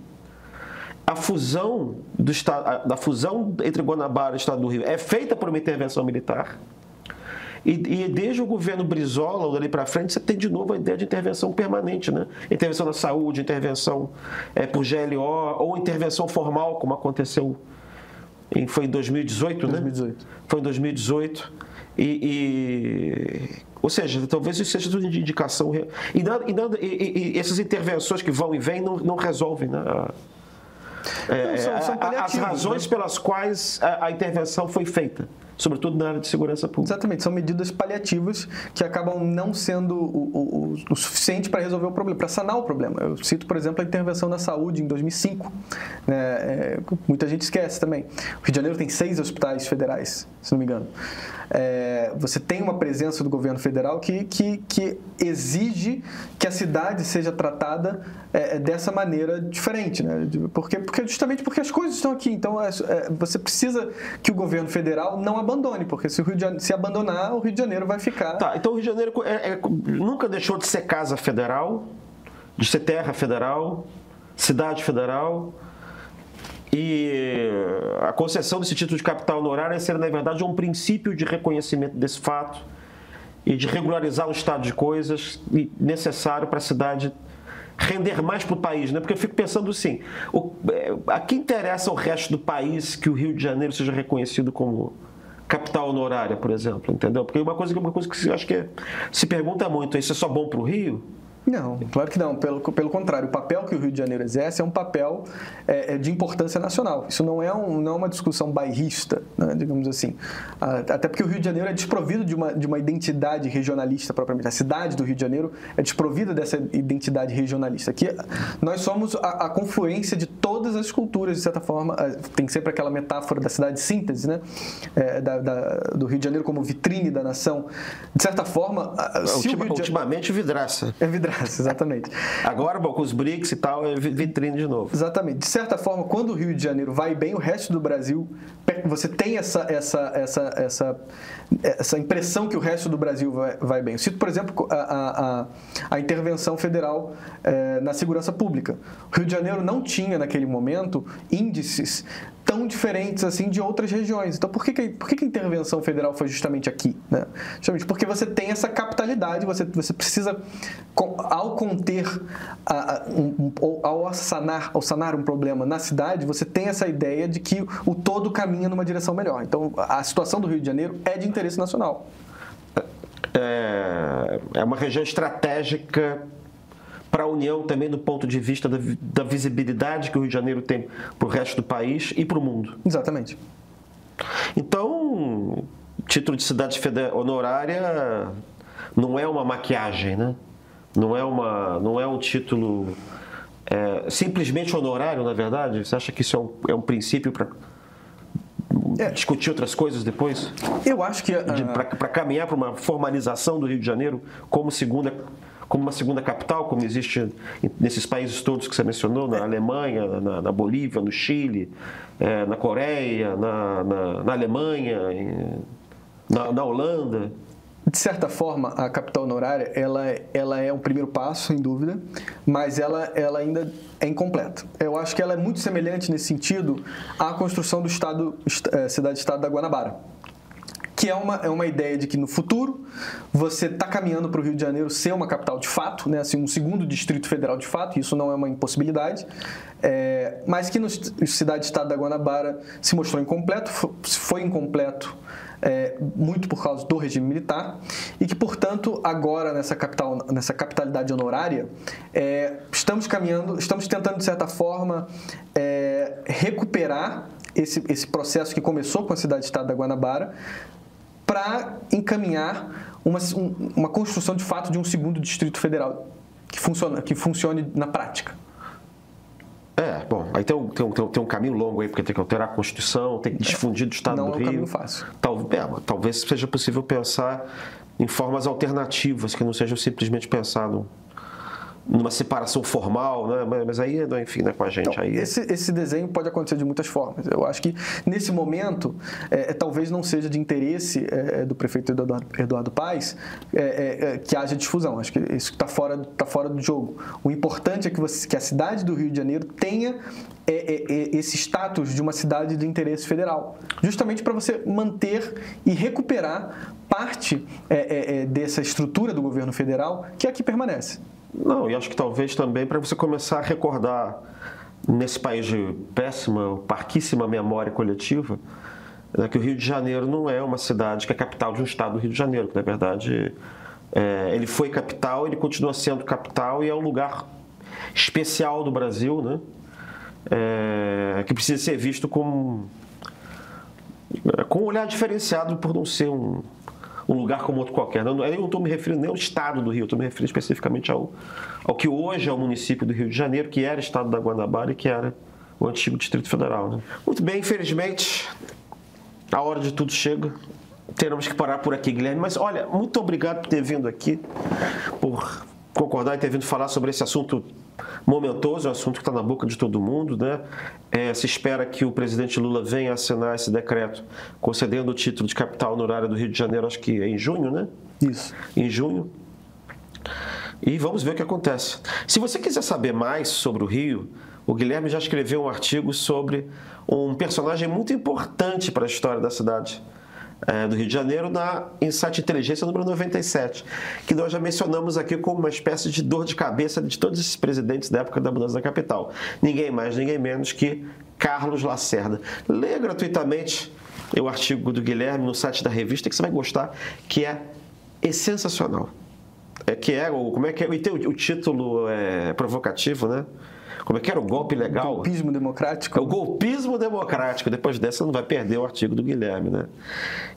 A fusão entre Guanabara e o estado do Rio é feita por uma intervenção militar. E desde o governo Brizola, dali para frente, você tem de novo a ideia de intervenção permanente, né? Intervenção na saúde, intervenção por GLO, ou intervenção formal, como aconteceu Foi em 2018, né? 2018. Foi em 2018. Ou seja, talvez isso seja tudo de indicação. E essas intervenções que vão e vêm não resolvem, né? São as razões, né, pelas quais a intervenção foi feita, sobretudo na área de segurança pública. Exatamente, são medidas paliativas que acabam não sendo o suficiente para resolver o problema, para sanar o problema. Eu cito, por exemplo, a intervenção na saúde em 2005, né? Muita gente esquece também. O Rio de Janeiro tem 6 hospitais federais, se não me engano. Você tem uma presença do governo federal que exige que a cidade seja tratada dessa maneira diferente, né? Justamente porque as coisas estão aqui. Então, você precisa que o governo federal não abandone, porque se abandonar, o Rio de Janeiro vai ficar... Tá, então o Rio de Janeiro nunca deixou de ser casa federal, de ser terra federal, cidade federal... E a concessão desse título de capital honorária seria, na verdade, um princípio de reconhecimento desse fato e de regularizar o estado de coisas necessário para a cidade render mais para o país, né? Porque eu fico pensando assim, a que interessa o resto do país que o Rio de Janeiro seja reconhecido como capital honorária, por exemplo, entendeu? Porque uma coisa que eu acho que se pergunta muito, isso é só bom para o Rio? Não, claro que não. Pelo contrário, o papel que o Rio de Janeiro exerce é um papel de importância nacional. Isso não é uma discussão bairrista, né, digamos assim. Até porque o Rio de Janeiro é desprovido de uma identidade regionalista propriamente. A cidade do Rio de Janeiro é desprovida dessa identidade regionalista. Aqui nós somos a confluência de todas as culturas, de certa forma. Tem sempre aquela metáfora da cidade síntese, né? Do Rio de Janeiro como vitrine da nação. De certa forma... Ultimamente vidraça. É vidraça. Exatamente. Agora, com os BRICS e tal, é vitrine de novo. Exatamente. De certa forma, quando o Rio de Janeiro vai bem, o resto do Brasil, você tem essa impressão que o resto do Brasil vai bem. Eu cito, por exemplo, a intervenção federal na segurança pública. O Rio de Janeiro não tinha, naquele momento, índices tão diferentes assim de outras regiões. Então, por que a intervenção federal foi justamente aqui, né? Justamente porque você tem essa capitalidade, você precisa, ao conter, ao sanar um problema na cidade, você tem essa ideia de que o todo caminha numa direção melhor. Então, a situação do Rio de Janeiro é de interesse nacional. É uma região estratégica para a União também do ponto de vista da visibilidade que o Rio de Janeiro tem para o resto do país e para o mundo. Exatamente. Então, título de cidade honorária não é uma maquiagem, né? Não é um título simplesmente honorário, na verdade? Você acha que isso é um princípio para discutir outras coisas depois? Eu acho que... Para caminhar para uma formalização do Rio de Janeiro como uma segunda capital, como existe nesses países todos que você mencionou, na Alemanha, na Bolívia, no Chile, na Coreia, na Alemanha, na Holanda. De certa forma, a capital honorária ela é um primeiro passo, sem dúvida, mas ela ainda é incompleta. Eu acho que ela é muito semelhante nesse sentido à construção do cidade-estado da Guanabara, que é uma ideia de que no futuro você está caminhando para o Rio de Janeiro ser uma capital de fato, né? Assim, um segundo distrito federal de fato, isso não é uma impossibilidade, mas que no cidade-estado da Guanabara se mostrou incompleto, foi incompleto muito por causa do regime militar, e que, portanto, agora nessa capitalidade honorária, estamos tentando, de certa forma, recuperar esse processo que começou com a cidade-estado da Guanabara, para encaminhar uma construção de fato de um segundo distrito federal que funcione na prática. Bom, aí tem um caminho longo aí, porque tem que alterar a Constituição, tem que difundir do Estado do Rio. Não é um caminho fácil. Talvez seja possível pensar em formas alternativas, que não sejam simplesmente pensar numa separação formal, né? Mas aí, enfim, não é com a gente. Então, aí esse desenho pode acontecer de muitas formas. Eu acho que, nesse momento, talvez não seja de interesse do prefeito Eduardo Paes que haja difusão. Acho que isso está fora do jogo. O importante é que a cidade do Rio de Janeiro tenha esse status de uma cidade de interesse federal, justamente para você manter e recuperar parte dessa estrutura do governo federal que aqui permanece. Não, e acho que talvez também para você começar a recordar nesse país de péssima, parquíssima memória coletiva, né, que o Rio de Janeiro não é uma cidade que é capital de um estado do Rio de Janeiro, que na verdade ele foi capital, ele continua sendo capital e é um lugar especial do Brasil, né, que precisa ser visto com um olhar diferenciado por não ser um lugar como outro qualquer. Eu não estou me referindo nem ao estado do Rio, estou me referindo especificamente ao que hoje é o município do Rio de Janeiro, que era o estado da Guanabara e que era o antigo Distrito Federal. Né? Muito bem, infelizmente, a hora de tudo chega. Teremos que parar por aqui, Guilherme. Mas, olha, muito obrigado por ter vindo aqui, por concordar e ter vindo falar sobre esse assunto momentoso, um assunto que está na boca de todo mundo, né? Se espera que o presidente Lula venha assinar esse decreto concedendo o título de capital honorária do Rio de Janeiro, acho que é em junho, né? Isso. Em junho. E vamos ver o que acontece. Se você quiser saber mais sobre o Rio, o Guilherme já escreveu um artigo sobre um personagem muito importante para a história da cidade do Rio de Janeiro, na Insight Inteligência número 97, que nós já mencionamos aqui como uma espécie de dor de cabeça de todos esses presidentes da época da mudança da capital. Ninguém mais, ninguém menos que Carlos Lacerda. Leia gratuitamente o artigo do Guilherme no site da revista, que você vai gostar, que é sensacional. Como é que é? E tem o título provocativo, né? Como é que era? O golpe legal? O golpismo democrático. É o golpismo democrático. Depois dessa, você não vai perder o artigo do Guilherme, né?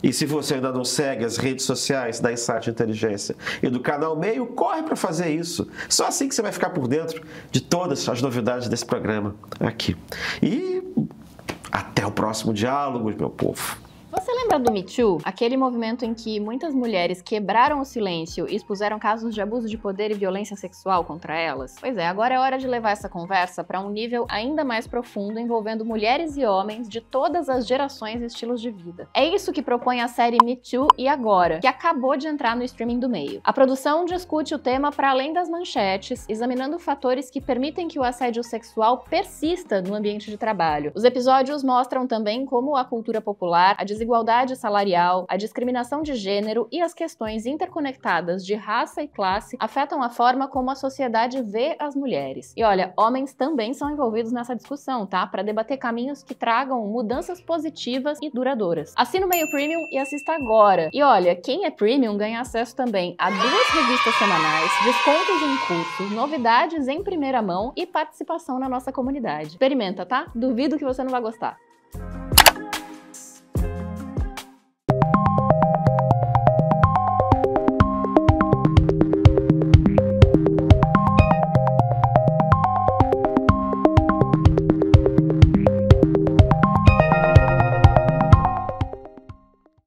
E se você ainda não segue as redes sociais da Insight Inteligência e do Canal Meio, corre para fazer isso. Só assim que você vai ficar por dentro de todas as novidades desse programa aqui. E até o próximo diálogo, meu povo. Você lembra do Me Too? Aquele movimento em que muitas mulheres quebraram o silêncio e expuseram casos de abuso de poder e violência sexual contra elas? Pois é, agora é hora de levar essa conversa para um nível ainda mais profundo, envolvendo mulheres e homens de todas as gerações e estilos de vida. É isso que propõe a série Me Too e Agora, que acabou de entrar no streaming do Meio. A produção discute o tema para além das manchetes, examinando fatores que permitem que o assédio sexual persista no ambiente de trabalho. Os episódios mostram também como a cultura popular, a desigualdade salarial, a discriminação de gênero e as questões interconectadas de raça e classe afetam a forma como a sociedade vê as mulheres. E olha, homens também são envolvidos nessa discussão, tá? Para debater caminhos que tragam mudanças positivas e duradouras. Assina o Meio Premium e assista agora. E olha, quem é Premium ganha acesso também a 2 revistas semanais, descontos em cursos, novidades em primeira mão e participação na nossa comunidade. Experimenta, tá? Duvido que você não vai gostar.